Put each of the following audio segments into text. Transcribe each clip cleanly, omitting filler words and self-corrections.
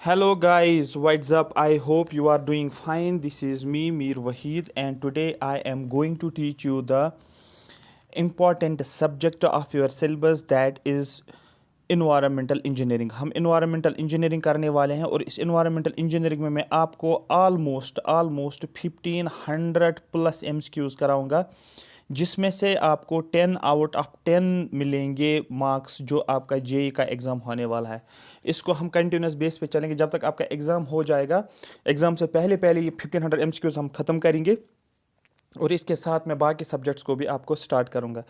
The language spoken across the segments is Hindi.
Hello guys, what's up? I hope you are doing fine. This is me, Mir Wahid, and today I am going to teach you the important subject of your syllabus that is environmental engineering. हम इन्वायरमेंटल इंजीनियरिंग करने वाले हैं और इस इन्वायरमेंटल इंजीनियरिंग में मैं आपको ऑलमोस्ट 1500 प्लस एमसीक्यूज कराऊंगा, जिसमें से आपको 10 आउट ऑफ 10 मिलेंगे मार्क्स जो आपका जेई का एग्ज़ाम होने वाला है। इसको हम कंटिन्यूस बेस पे चलेंगे जब तक आपका एग्ज़ाम हो जाएगा। एग्ज़ाम से पहले पहले ये 1500 एमसीक्यूज हम ख़त्म करेंगे और इसके साथ मैं बाकी सब्जेक्ट्स को भी आपको स्टार्ट करूँगा।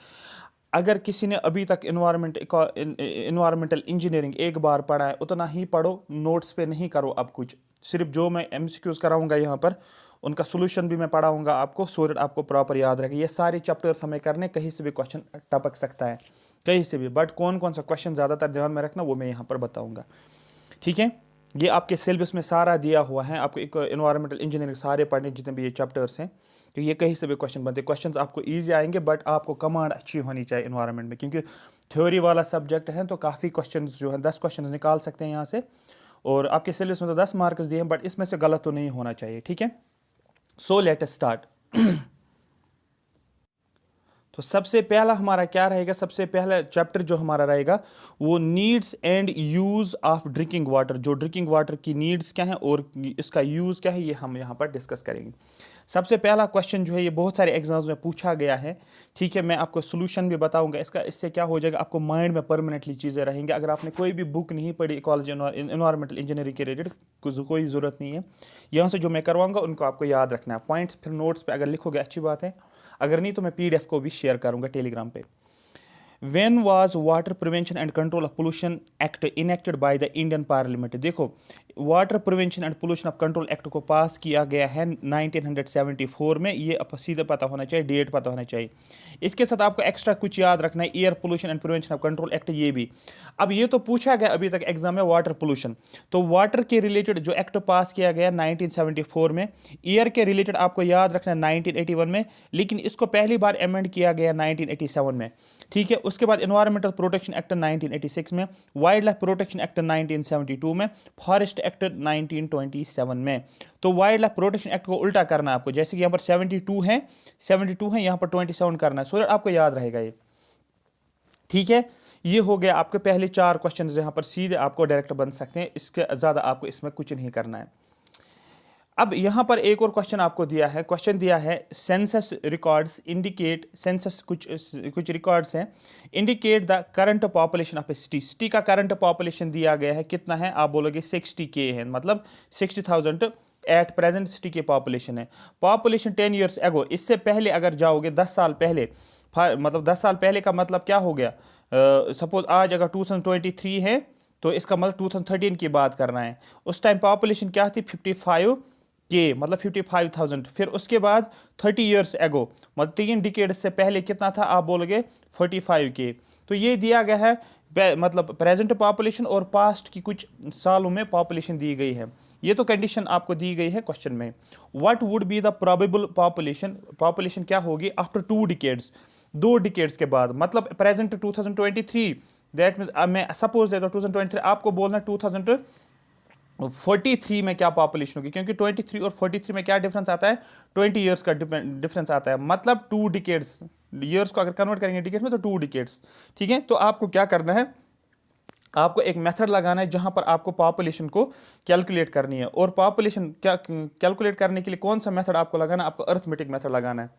अगर किसी ने अभी तक इन्वायरमेंटल इंजीनियरिंग एक बार पढ़ा है उतना ही पढ़ो, नोट्स पे नहीं करो अब कुछ। सिर्फ जो मैं एमसीक्यूज कराऊंगा यहाँ पर उनका सोल्यूशन भी मैं पढ़ाऊंगा आपको, सो दैट आपको प्रॉपर याद रहेगा। ये सारे चैप्टर्स हमें करने, कहीं से भी क्वेश्चन टपक सकता है, कहीं से भी, बट कौन कौन सा क्वेश्चन ज़्यादातर ध्यान में रखना वो मैं यहाँ पर बताऊँगा। ठीक है, ये आपके सिलेबस में सारा दिया हुआ है। आपको एक इन्वायरमेंटल इंजीनियरिंग सारे पढ़ने जितने भी ये चैप्टर्स हैं, क्योंकि ये कहीं से भी क्वेश्चन बनते हैं। क्वेश्चंस आपको इजी आएंगे, बट आपको कमांड अच्छी होनी चाहिए इन्वायरमेंट में, क्योंकि थ्योरी वाला सब्जेक्ट है तो काफ़ी क्वेश्चंस जो है 10 क्वेश्चंस निकाल सकते हैं यहाँ से। और आपके सिलेबस में तो 10 मार्क्स दिए हैं, बट इसमें से गलत तो नहीं होना चाहिए। ठीक है, सो लेट अस स्टार्ट। तो सबसे पहला हमारा क्या रहेगा, सबसे पहला चैप्टर जो हमारा रहेगा वो needs and use of drinking water. जो ड्रिंकिंग वाटर की नीड्स क्या है और इसका यूज़ क्या है, ये हम यहाँ पर डिस्कस करेंगे। सबसे पहला क्वेश्चन जो है ये बहुत सारे एग्जाम्स में पूछा गया है। ठीक है, मैं आपको सोल्यूशन भी बताऊंगा इसका। इससे क्या हो जाएगा, आपको माइंड में परमानेंटली चीज़ें रहेंगी। अगर आपने कोई भी बुक नहीं पढ़ी कॉलेज इन्वायरमेंटल इंजीनियरिंग के रिलेटेड, कोई ज़रूरत नहीं है। यहाँ से जो मैं करवाऊंगा उनको आपको याद रखना है। पॉइंट्स फिर नोट्स पे अगर लिखोगे अच्छी बात है, अगर नहीं तो मैं पीडीएफ को भी शेयर करूंगा टेलीग्राम पे। When was Water Prevention and Control of Pollution Act enacted by the Indian Parliament? देखो, water prevention and pollution of control act को पास किया गया है 1974 में। ये आपको सीधे पता होना चाहिए, डेट पता होना चाहिए। इसके साथ आपको एक्स्ट्रा कुछ याद रखना है, air pollution and prevention of control act, ये भी। अब ये तो पूछा गया अभी तक एग्जाम में वाटर पोल्यूशन, तो वाटर के रिलेटेड जो एक्ट पास किया गया 1974 में, एयर के रिलेटेड आपको याद रखना है 1981 में, लेकिन इसको पहली बार अमेंड किया गया 1987 में। ठीक है, उसके बाद एनवायरमेंटल प्रोटेक्शन एक्ट 1986 में, वाइल्ड लाइफ प्रोटेक्शन एक्ट 1972 में, फॉरेस्ट एक्ट 1927 में। तो वाइल्ड लाइफ प्रोटेक्शन एक्ट को उल्टा करना है आपको, जैसे कि यहाँ पर 72 है, यहाँ पर 27 करना है, सो दैट आपको याद रहेगा ये। ठीक है, ये हो गया आपके पहले 4 क्वेश्चन, यहाँ पर सीधे आपको डायरेक्ट बन सकते हैं। इसके ज़्यादा आपको इसमें कुछ नहीं करना है। अब यहाँ पर एक और क्वेश्चन आपको दिया है, सेंसस रिकॉर्ड्स इंडिकेट, सेंसस कुछ रिकॉर्ड्स हैं, indicate the current population of a city. City का करंट पॉपुलेशन दिया गया है, कितना है, आप बोलोगे 60K है, मतलब 60,000 एट प्रेजेंट सिटी की पॉपुलेशन है। पॉपुलेशन 10 ईयर्स एगो, इससे पहले अगर जाओगे 10 साल पहले, मतलब 10 साल पहले का मतलब क्या हो गया, सपोज आज अगर 2023 है तो इसका मतलब 2013 की बात करना है। उस टाइम पॉपुलेशन क्या थी, 55K, मतलब 55,000। फिर उसके बाद 30 ईयर्स एगो, मतलब 3 डिकेड से पहले कितना था, आप बोलोगे 45K। तो ये दिया गया है मतलब प्रेजेंट पॉपुलेशन और पास्ट की कुछ सालों में पॉपुलेशन दी गई है। ये तो कंडीशन आपको दी गई है क्वेश्चन में। What would be the probable population क्या होगी आफ्टर 2 डिकेड्स, 2 डिकेड्स के बाद, मतलब प्रेजेंट 2023, दैट मीन्स मैं सपोज देता हूँ 2023, आपको बोलना 2043 में क्या पॉपुलेशन होगी, क्योंकि 23 और 43 में क्या डिफरेंस आता है, 20 ईयर्स का डिफरेंस आता है, मतलब 2 डिकेड्स। ईयर्स को अगर कन्वर्ट करेंगे डिकेड्स में तो 2 डिकेड्स। ठीक है, तो आपको क्या करना है, आपको एक मेथड लगाना है जहां पर आपको पॉपुलेशन को कैलकुलेट करनी है। और पॉपुलेशन क्या कैलकुलेट करने के लिए कौन सा मेथड आपको लगाना है, आपको अरिथमेटिक मेथड लगाना है।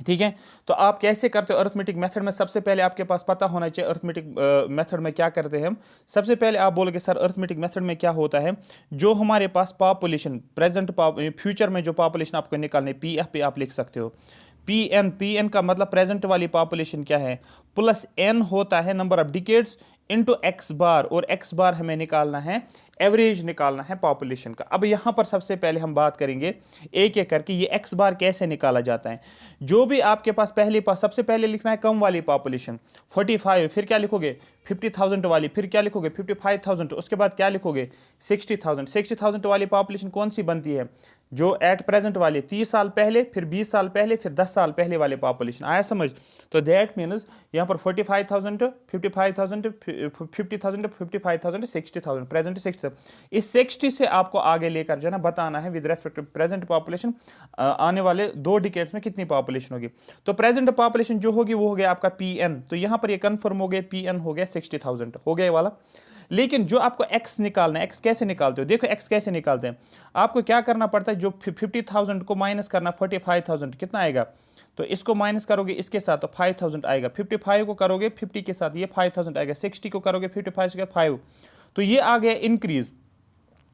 ठीक है, तो आप कैसे करते हो अरिथमेटिक मेथड में, सबसे पहले आपके पास पता होना चाहिए अरिथमेटिक मेथड में क्या करते हैं हम। सबसे पहले आप बोलोगे सर अरिथमेटिक मेथड में क्या होता है, जो हमारे पास पॉपुलेशन प्रेजेंट फ्यूचर में जो पॉपुलेशन आपको निकालनी है, PF पे आप लिख सकते हो। PN का मतलब प्रेजेंट वाली पॉपुलेशन क्या है, प्लस N होता है number of decades into X बार, और X बार हमें निकालना है, एवरेज निकालना है पॉपुलेशन का। अब यहाँ पर सबसे पहले हम बात करेंगे एक एक करके, ये X बार कैसे निकाला जाता है। जो भी आपके पास सबसे पहले लिखना है कम वाली पॉपुलेशन 45, फिर क्या लिखोगे 50,000 वाली, फिर क्या लिखोगे 55,000, उसके बाद क्या लिखोगे 60,000 वाली पॉपुलेशन कौन सी बनती है, जो एट प्रेजेंट वाले 30 साल पहले, फिर 20 साल पहले, फिर 10 साल पहले वाले पॉपुलेशन। आया समझ, तो दैट मीन्स यहाँ पर 45,000, 55,000, 50,000 55,000 60,000, प्रेजेंट 60,000। इस 60 से आपको आगे लेकर जाना, बताना है with respect to present population आने वाले 2 डिकेड्स में कितनी पॉपुलेशन होगी। तो प्रेजेंट पॉपुलेशन जो होगी वो हो गया आपका पीएन, तो यहां पर ये कंफर्म हो गया, पीएन हो गया 60,000 हो गया वाला। लेकिन जो आपको एक्स निकालना है, एक्स कैसे निकालते हो, देखो एक्स कैसे निकालते हैं। आपको क्या करना पड़ता है, जो 50,000 को माइनस करना 45,000, कितना आएगा, तो इसको माइनस करोगे इसके साथ तो 5,000 आएगा, 55 को करोगे 50 के साथ ये 5,000 आएगा, 60 को करोगे 55 के साथ 5, तो ये आ गया इंक्रीज।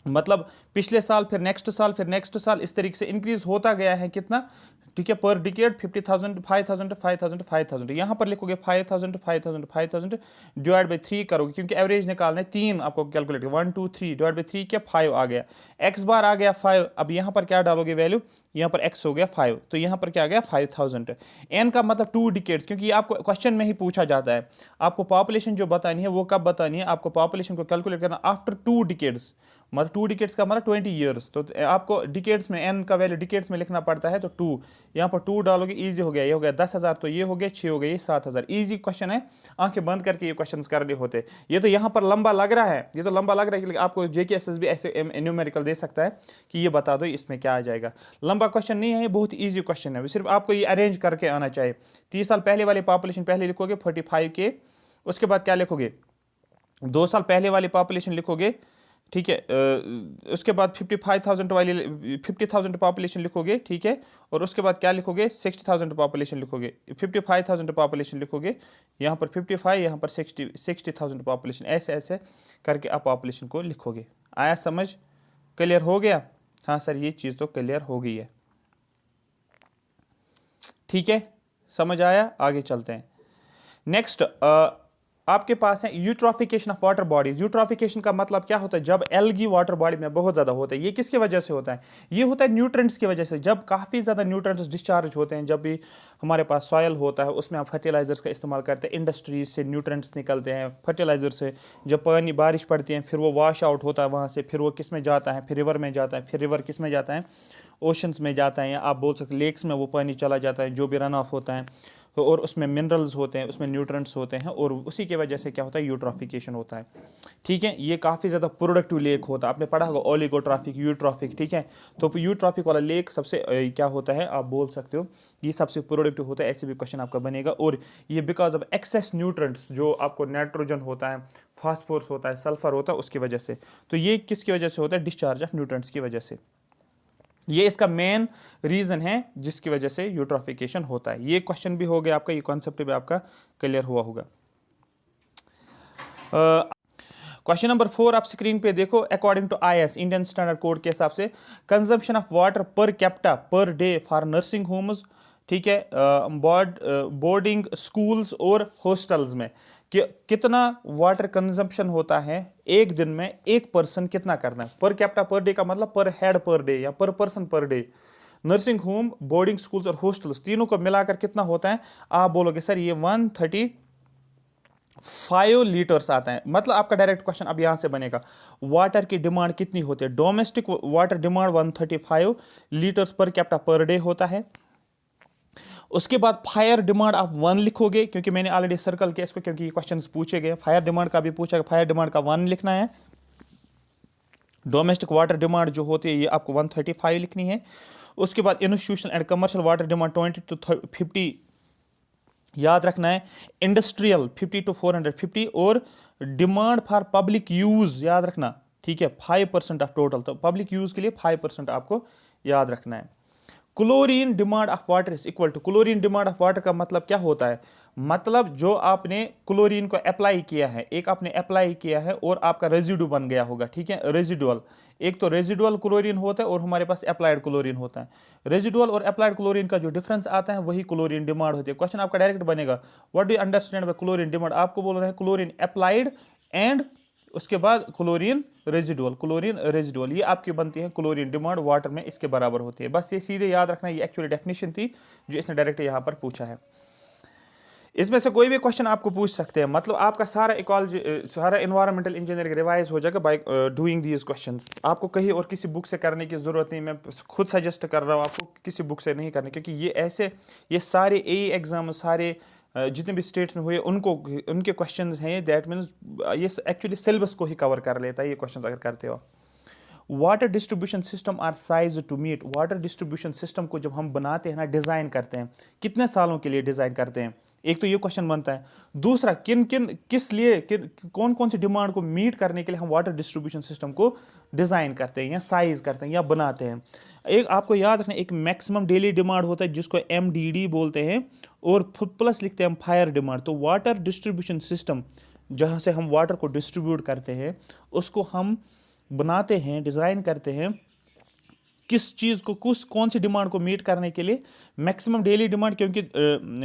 मतलब पिछले साल फिर नेक्स्ट साल फिर नेक्स्ट साल इस तरीके से इंक्रीज होता गया है कितना, ठीक है, पर डिकेड 50,000 5,000 5,000 5,000। यहाँ पर लिखोगे 5,000 5,000 5,000 डिवाइड बाई 3 करोगे, क्योंकि एवरेज निकालना है 3 आपको कैलकुलेट 1 2 3 डिवाइड बाई 3 क्या 5 आ गया, एक्स बार आ गया 5। अब यहाँ पर क्या डालोगे वैल्यू, यहाँ पर x हो गया 5, तो यहाँ पर क्या आ गया 5,000। n का मतलब 2 डिकेड्स, क्योंकि आपको क्वेश्चन में ही पूछा जाता है आपको पॉपुलेशन जो बतानी है वो कब बतानी है, आपको पॉपुलेशन को कैलकुलेट करना आफ्टर 2 डिकेड्स, मतलब 2 डिकेड्स का मतलब 20 ईयर्स। तो आपको डिकेड्स में n का वैल्यू डिकेड्स में लिखना पड़ता है, तो 2 यहाँ पर 2 डालोगे, ईजी हो गया, ये हो गया 10,000, तो ये हो गया 6 हो गया, ये 7,000। ईजी क्वेश्चन है, आंखें बंद करके ये क्वेश्चन करने होते। ये तो यहाँ पर लंबा लग रहा है, ये तो लंबा लग रहा है कि आपको JKSS भी ऐसे न्यूमेरिकल दे सकता है कि ये बता दो इसमें क्या आ जाएगा। लंबा क्वेश्चन नहीं है, ये बहुत इजी क्वेश्चन है, सिर्फ आपको ये अरेंज करके आना चाहिए। 30 साल पहले वाली पॉपुलेशन पहले लिखोगे 45 के, उसके बाद क्या लिखोगे, 2 साल पहले वाली पॉपुलेशन लिखोगे, ठीक है, उसके बाद 55,000 वाली 50,000 पॉपुलेशन लिखोगे, ठीक है, और उसके बाद क्या लिखोगे 60,000 पॉपुलेशन लिखोगे, 55,000 पॉपुलेशन लिखोगे, यहाँ पर 55 यहाँ पर 60,000 पॉपुलेशन, ऐसे ऐसे करके आप पॉपुलेशन को लिखोगे। आया समझ, क्लियर हो गया? हाँ सर ये चीज़ तो क्लियर हो गई है, ठीक है, समझ आया। आगे चलते हैं। नेक्स्ट आपके पास है eutrophication of water bodies. Eutrophication का मतलब क्या होता है, जब एल्गी वाटर बॉडी में बहुत ज़्यादा होता है। ये किसकी वजह से होता है, ये होता है न्यूट्रेंट्स की वजह से। जब काफ़ी ज़्यादा न्यूट्रेंट्स डिस्चार्ज होते हैं, जब भी हमारे पास सॉयल होता है उसमें हम फर्टिलाइजर्स का इस्तेमाल करते हैं, इंडस्ट्रीज से न्यूट्रेंट्स निकलते हैं फर्टिलाइजर से। जब पानी बारिश पड़ती है फिर वो वॉश आउट होता है वहाँ से, फिर वो किस में जाता है, फिर रिवर में जाता है, फिर रिवर किस में जाता है, ओशंस में जाता है, या आप बोल सकते लेक्स में वो पानी चला जाता है जो भी रन ऑफ होता है, और उसमें मिनरल्स होते हैं, उसमें न्यूट्रेंट्स होते हैं, और उसी की वजह से क्या होता है यूट्रॉफिकेशन होता है, ठीक है। ये काफ़ी ज़्यादा प्रोडक्टिव लेक होता है, आपने पढ़ा होगा ओलिगोट्रॉफिक यूट्रॉफिक, ठीक है। तो यूट्रॉफिक वाला लेक सबसे क्या होता है, आप बोल सकते हो ये सबसे प्रोडक्टिव होता है, ऐसे भी क्वेश्चन आपका बनेगा। और ये बिकॉज ऑफ एक्सेस न्यूट्रेंट्स, जो आपको नाइट्रोजन होता है, फास्फोरस होता है, सल्फर होता है, उसकी वजह से। तो ये किसकी वजह से होता है, डिस्चार्ज ऑफ न्यूट्रेंट्स की वजह से। ये इसका मेन रीजन है जिसकी वजह से यूट्रॉफिकेशन होता है। ये क्वेश्चन भी हो गया आपका, ये कॉन्सेप्ट भी आपका क्लियर हुआ होगा। क्वेश्चन नंबर 4 आप स्क्रीन पे देखो। According to IS Indian standard code के हिसाब से consumption of water per capita per day for nursing homes, ठीक है, बोर्डिंग स्कूल्स और हॉस्टल्स में कितना वाटर कंजम्पशन होता है एक दिन में, एक पर्सन कितना करना है। पर कैपिटा पर डे का मतलब पर हेड पर डे या पर person per day. Nursing home, boarding schools और हॉस्टल्स तीनों को मिलाकर कितना होता है, आप बोलोगे सर ये 135 लीटर्स आता है। मतलब आपका डायरेक्ट क्वेश्चन अब यहां से बनेगा, वाटर की डिमांड कितनी होती है। डोमेस्टिक वाटर डिमांड 135 लीटर्स पर कैपिटा पर डे होता है। उसके बाद फायर डिमांड आप 1 लिखोगे, क्योंकि मैंने ऑलरेडी सर्कल किया इसको, क्योंकि ये क्वेश्चंस पूछे गए। फायर डिमांड का भी पूछा, फायर डिमांड का 1 लिखना है। डोमेस्टिक वाटर डिमांड जो होती है ये आपको 135 लिखनी है। उसके बाद institutional and commercial water demand 20 to 50 याद रखना है। इंडस्ट्रियल 50 to 450, और डिमांड फॉर पब्लिक यूज याद रखना, ठीक है, 5% ऑफ टोटल। तो पब्लिक यूज के लिए 5% आपको याद रखना है। Chlorine demand of water is equal to, chlorine demand of water का मतलब क्या होता है, मतलब जो आपने क्लोरीन को अप्लाई किया है, एक आपने अप्लाई किया है और आपका रेजिडू बन गया होगा, ठीक है, रेजिडुअल। एक तो रेजिडुअल क्लोरीन होता है और हमारे पास अप्लाइड क्लोरीन होता है। रेजिडुअल और अप्लाइड क्लोरीन का जो डिफरेंस आता है वही क्लोरीन डिमांड होती है। क्वेश्चन आपका डायरेक्ट बनेगा, what do you understand by chlorine demand. आपको बोलना है क्लोरीन अप्लाइड एंड उसके बाद क्लोरीन रेजिडुअल, क्लोरीन रेजिडुअल, ये आपकी बनती है क्लोरीन डिमांड वाटर में, इसके बराबर होती है। बस ये सीधे याद रखना, ये एक्चुअली डेफिनेशन थी जो इसने डायरेक्ट यहाँ पर पूछा है। इसमें से कोई भी क्वेश्चन आपको पूछ सकते हैं, मतलब आपका सारा इकोलॉजी, सारा एनवायरमेंटल इंजीनियरिंग रिवाइज हो जाएगा बाय डूइंग दीज क्वेश्चन। आपको कहीं और किसी बुक से करने की जरूरत नहीं, मैं खुद सजेस्ट कर रहा हूँ आपको किसी बुक से नहीं करने, क्योंकि ये ऐसे ये सारे AE एग्जाम, सारे जितने भी स्टेट्स में हुए उनको उनके क्वेश्चंस हैं, दैट मीन्स ये एक्चुअली सिलेबस को ही कवर कर लेता है ये क्वेश्चंस अगर करते हो। Water distribution system are size to meet, water distribution system को जब हम बनाते हैं ना, डिज़ाइन करते हैं, कितने सालों के लिए डिज़ाइन करते हैं, एक तो ये क्वेश्चन बनता है। दूसरा, किस लिए कौन कौन सी डिमांड को मीट करने के लिए हम वाटर डिस्ट्रीब्यूशन सिस्टम को डिज़ाइन करते हैं या साइज करते हैं या बनाते हैं। एक आपको याद रखना, एक मैक्सिमम डेली डिमांड होता है जिसको MDD बोलते हैं, और प्लस लिखते हैं हम फायर डिमांड। तो वाटर डिस्ट्रीब्यूशन सिस्टम जहाँ से हम वाटर को डिस्ट्रीब्यूट करते हैं उसको हम बनाते हैं, डिज़ाइन करते हैं किस चीज़ को, कौन सी डिमांड को मीट करने के लिए। मैक्सिमम डेली डिमांड, क्योंकि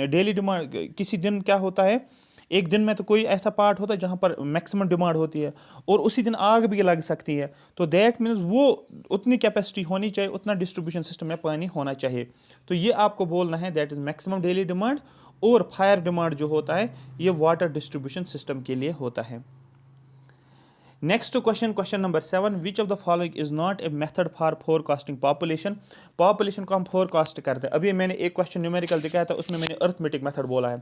डेली डिमांड किसी दिन क्या होता है, एक दिन में तो कोई ऐसा पार्ट होता है जहाँ पर मैक्सिमम डिमांड होती है और उसी दिन आग भी लग सकती है, तो दैट मीन्स वो उतनी कैपेसिटी होनी चाहिए, उतना डिस्ट्रीब्यूशन सिस्टम में पानी होना चाहिए। तो ये आपको बोलना है, that is maximum daily demand. और फायर डिमांड जो होता है ये वाटर डिस्ट्रीब्यूशन सिस्टम के लिए होता है। Next question, question number 7, which of the following is not a method for forecasting population. Population को हम फोरकास्ट करते हैं। अभी मैंने एक क्वेश्चन न्यूमेरिकल दिखाया था, उसमें मैंने अर्थमेटिक मेथड बोला है।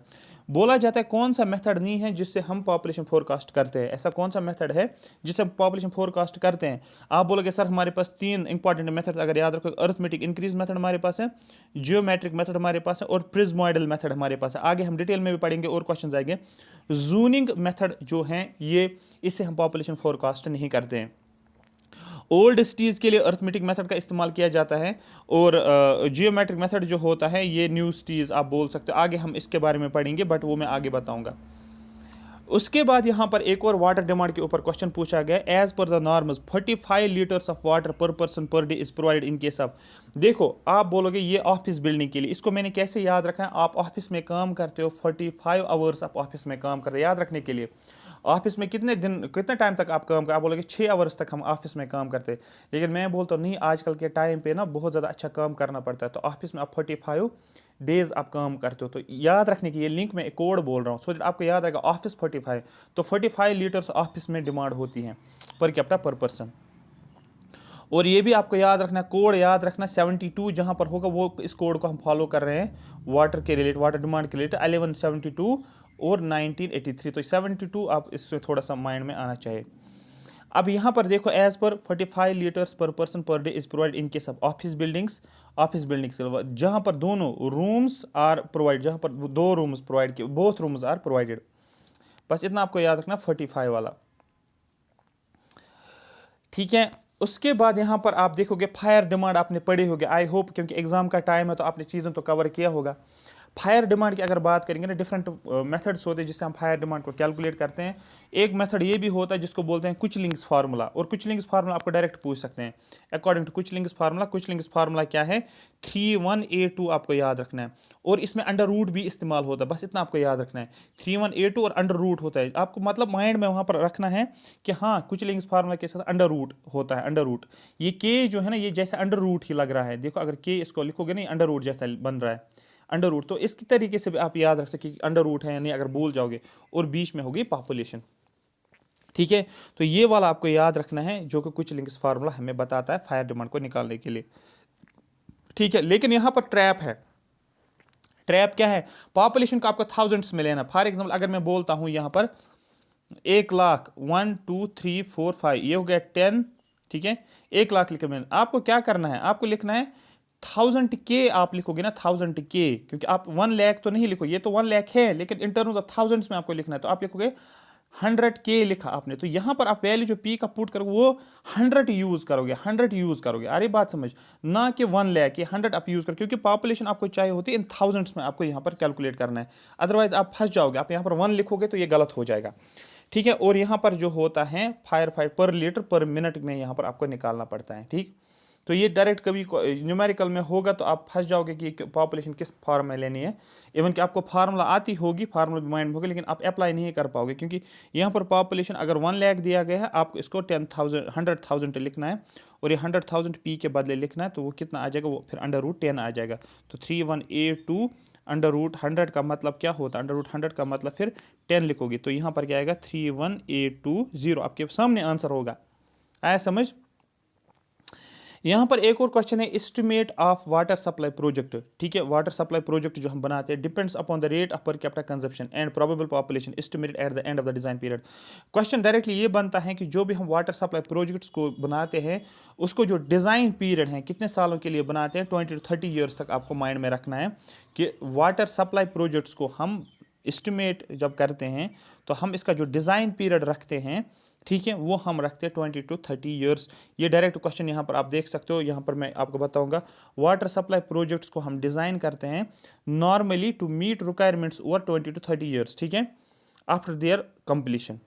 बोला जाता है कौन सा मेथड नहीं है जिससे हम पॉपुलेशन फोरकास्ट करते हैं, ऐसा कौन सा मेथड है जिससे हम पॉपुलेशन फोरकास्ट करते हैं। आप बोलोगे सर हमारे पास 3 इंपॉर्टेंट मेथड, अगर याद रखो, अर्थमेटिक इंक्रीज मेथड हमारे पास है, जियोमेट्रिक मेथड हमारे पास है, और प्रिज्मोइडल मेथड हमारे पास है। आगे हम डिटेल में भी पढ़ेंगे और क्वेश्चन आएंगे। जूनिंग मेथड जो है ये, इससे हम पॉपुलेशन फोरकास्ट नहीं करते हैं। ओल्ड सिटीज़ के लिए अर्थमेटिक मेथड का इस्तेमाल किया जाता है, और जियोमेट्रिक मेथड जो होता है ये न्यू सिटीज़ आप बोल सकते हो। आगे हम इसके बारे में पढ़ेंगे, बट वो मैं आगे बताऊंगा। उसके बाद यहाँ पर एक और वाटर डिमांड के ऊपर क्वेश्चन पूछा गया, as per the norms 45 litres of water per person per day is provided in case of. देखो आप बोलोगे ये ऑफिस बिल्डिंग के लिए, इसको मैंने कैसे याद रखा है, आप ऑफिस में काम करते हो, 45 आवर्स आप ऑफिस में काम करते हो। याद रखने के लिए, ऑफिस में कितने टाइम तक आप काम करते, आप बोलोगे 6 आवर्स तक हम ऑफिस में काम करते हैं, लेकिन मैं बोलता हूँ नहीं, आजकल के टाइम पे ना बहुत ज़्यादा अच्छा काम करना पड़ता है, तो ऑफिस में आप 45 डेज आप काम करते हो। तो याद रखने की, ये लिंक में एक कोड बोल रहा हूँ, सो आपको याद रहेगा ऑफिस 45, तो 45 लीटर्स ऑफिस में डिमांड होती है पर कैपिटा पर पर्सन। और ये भी आपको याद रखना, कोड याद रखना, 72 जहाँ पर होगा वो, इस कोड को हम फॉलो कर रहे हैं वाटर के रिलेटेड, वाटर डिमांड के रिलेटेड, 1172 और 1983। तो 72 आप इससे थोड़ा सा माइंड में आना चाहिए। अब यहाँ पर देखो, एज पर 45 लीटर्स पर person per day is provide in case of office buildings जहाँ पर दोनों रूम्स आर प्रोवाइड, जहाँ पर 2 रूम्स प्रोवाइड किए, बोथ रूम्स आर प्रोवाइडेड। बस इतना आपको याद रखना 45 वाला, ठीक है। उसके बाद यहाँ पर आप देखोगे फायर डिमांड आपने पढ़े होगे, आई होप, क्योंकि एग्जाम का टाइम है तो आपने चीज़ें तो कवर किया होगा। फायर डिमांड की अगर बात करेंगे ना, डिफरेंट मेथड्स होते हैं जिससे हम फायर डिमांड को कैलकुलेट करते हैं। एक मेथड ये भी होता है जिसको बोलते हैं कुचलिंग्स फार्मूला, और कुचलिंग्स फार्मूला आपको डायरेक्ट पूछ सकते हैं अकॉर्डिंग टू कुचलिंग्स फार्मूला क्या है, 31A2 आपको याद रखना है, और इसमें अंडर रूट भी इस्तेमाल होता है, बस इतना आपको याद रखना है, 31A2 और अंडर रूट होता है। आपको मतलब माइंड में वहाँ पर रखना है कि हाँ, कुचलिंग्स फार्मूला के साथ अंडर रूट होता है। अंडर रूट, ये के जो है ना, ये जैसे अंडर रूट ही लग रहा है, देखो अगर के इसको लिखोगे नहीं, अंडर रूट जैसा बन रहा है, अंडर रूट। तो इसकी तरीके से भी आप याद रख सकते कि अंडर रूट है या नहीं, अगर भूल जाओगे, और बीच में होगी पॉपुलेशन, ठीक है। तो ये वाला आपको याद रखना है, जो कि कुछ लिंक्स फार्मूला हमें बताता है फायर डिमांड को निकालने के लिए, ठीक है। लेकिन यहाँ पर ट्रैप है। ट्रैप क्या है, पॉपुलेशन को आपको थाउजेंड्स में लेना। फॉर एग्जाम्पल अगर मैं बोलता हूँ यहाँ पर 1 लाख, 1 2 3 4 5, ये हो गया 10, ठीक है। 1 लाख लिखे मैंने, आपको क्या करना है, आपको लिखना है 1000 के, आप लिखोगे ना 1000 के, क्योंकि आप 1 लाख तो नहीं लिखो, ये तो 1 लाख है, लेकिन इन टर्म्स ऑफ थाउजेंड्स में आपको लिखना है, तो आप लिखोगे 100 के लिखा आपने, तो यहां पर आप वैल्यू जो पी का पुट करोगे वो 100 यूज करोगे, 100 यूज करोगे, अरे बात समझ, ना कि 1 लाख, ये 100 आप यूज करो, क्योंकि पॉपुलेशन आपको चाहिए होती है इन थाउजेंड्स में, आपको यहां पर कैलकुलेट करना है, अदरवाइज आप फंस जाओगे, आप यहां पर 1 लिखोगे तो ये गलत हो जाएगा, ठीक है। और यहाँ पर जो होता है फायर फाइट पर लीटर पर मिनट में यहाँ पर आपको निकालना पड़ता है, ठीक। तो ये डायरेक्ट कभी न्यूमेरिकल में होगा तो आप फंस जाओगे कि पॉपुलेशन किस फॉर्म में लेनी है, इवन कि आपको फार्मूला आती होगी, फार्मूला भी माइंड में होगी, लेकिन आप अप्लाई नहीं कर पाओगे, क्योंकि यहाँ पर पॉपुलेशन अगर 1 लाख दिया गया है, आपको इसको 100,000 लिखना है, और ये 100,000 पी के बदले लिखना है, तो वो कितना आ जाएगा, वो फिर अंडर रूट 10 आ जाएगा। तो 31A2 अंडर रूट 100 का मतलब क्या होता है, अंडर रूट 100 का मतलब फिर 10 लिखोगे, तो यहाँ पर क्या आएगा 31A20, आपके सामने आंसर होगा, आया समझ। यहाँ पर एक और क्वेश्चन है, estimate of water supply project. ठीक है, वाटर सप्लाई प्रोजेक्ट जो हम बनाते हैं depends upon the rate of per capita consumption and probable population estimated at the end of the design period. Question directly ये बनता है कि जो भी हम वाटर सप्लाई प्रोजेक्ट्स को बनाते हैं उसको जो डिज़ाइन पीरियड है कितने सालों के लिए बनाते हैं, 20 to 30 ईयर्स तक आपको माइंड में रखना है कि वाटर सप्लाई प्रोजेक्ट्स को हम एस्टिमेट जब करते हैं तो हम इसका जो डिज़ाइन पीरियड रखते हैं, ठीक है, वो हम रखते हैं 20 to 30 ईयर्स। ये डायरेक्ट क्वेश्चन यहाँ पर आप देख सकते हो। यहाँ पर मैं आपको बताऊंगा, वाटर सप्लाई प्रोजेक्ट्स को हम डिज़ाइन करते हैं normally to meet requirements over 20 to 30 years, ठीक है, आफ्टर देयर कंप्लीशन।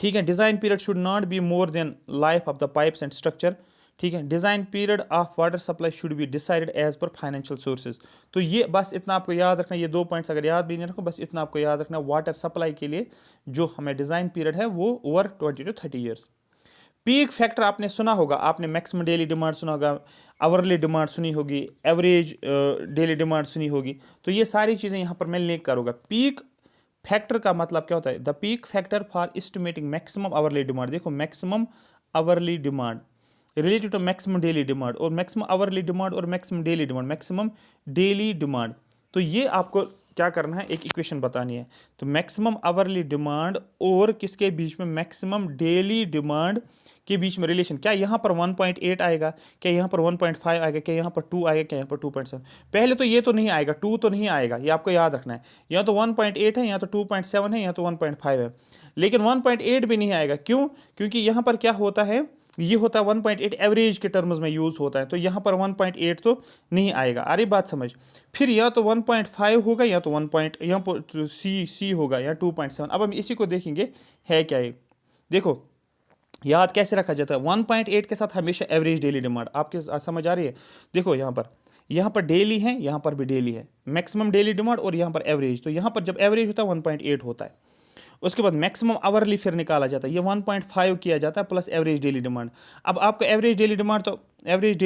ठीक है, design period should not be more than life of the pipes and structure. ठीक है, design period of water supply should be decided as per financial sources. तो ये बस इतना आपको याद रखना, ये 2 पॉइंट्स अगर याद भी नहीं रखो, बस इतना आपको याद रखना, वाटर सप्लाई के लिए जो हमें डिज़ाइन पीरियड है वो over 20 to 30 years. Peak factor आपने सुना होगा, आपने मैक्सिमम डेली डिमांड सुना होगा, आवरली डिमांड सुनी होगी, एवरेज डेली डिमांड सुनी होगी। तो ये सारी चीज़ें यहाँ पर मैं लिंक करूँगा। पीक फैक्टर का मतलब क्या होता है, the peak factor for estimating maximum hourly demand. देखो, maximum hourly demand related to maximum daily demand, और मैक्सिमम आवरली डिमांड और maximum daily demand, maximum daily demand. तो ये आपको क्या करना है, एक इक्वेशन बतानी है। तो मैक्सिमम आवरली डिमांड और किसके बीच में, मैक्सिमम डेली डिमांड के बीच में रिलेशन, क्या यहाँ पर 1.8 आएगा, क्या यहाँ पर 1.5 आएगा, क्या यहाँ पर 2 आएगा, क्या यहाँ पर 2.7। पहले तो ये तो नहीं आएगा, 2 तो नहीं आएगा, ये आपको याद रखना है। या तो 1.8 है, या तो 2.7 है, या तो 1.5 है, लेकिन 1.8 भी नहीं आएगा। क्यों? क्योंकि यहाँ पर क्या होता है, ये होता है 1.8 एवरेज के टर्म्स में यूज़ होता है, तो यहाँ पर 1.8 तो नहीं आएगा। अरे बात समझ। फिर या तो 1.5 होगा, या तो 1. यहाँ पर सी होगा, या 2.7। अब हम इसी को देखेंगे है क्या ये। देखो, याद कैसे रखा जाता है, 1.8 के साथ हमेशा एवरेज डेली डिमांड। आपके समझ आ रही है? देखो, यहाँ पर डेली है, यहाँ पर भी डेली है, मैक्सिमम डेली डिमांड और यहाँ पर एवरेज। तो यहाँ पर जब एवरेज होता है 1.8 होता है। उसके बाद मैक्सिमम आवरली फिर निकाला जाता है, ये 1.5 किया जाता है प्लस एवरेज डेली डिमांड। अब आपको एवरेज डेली डिमांड, तो average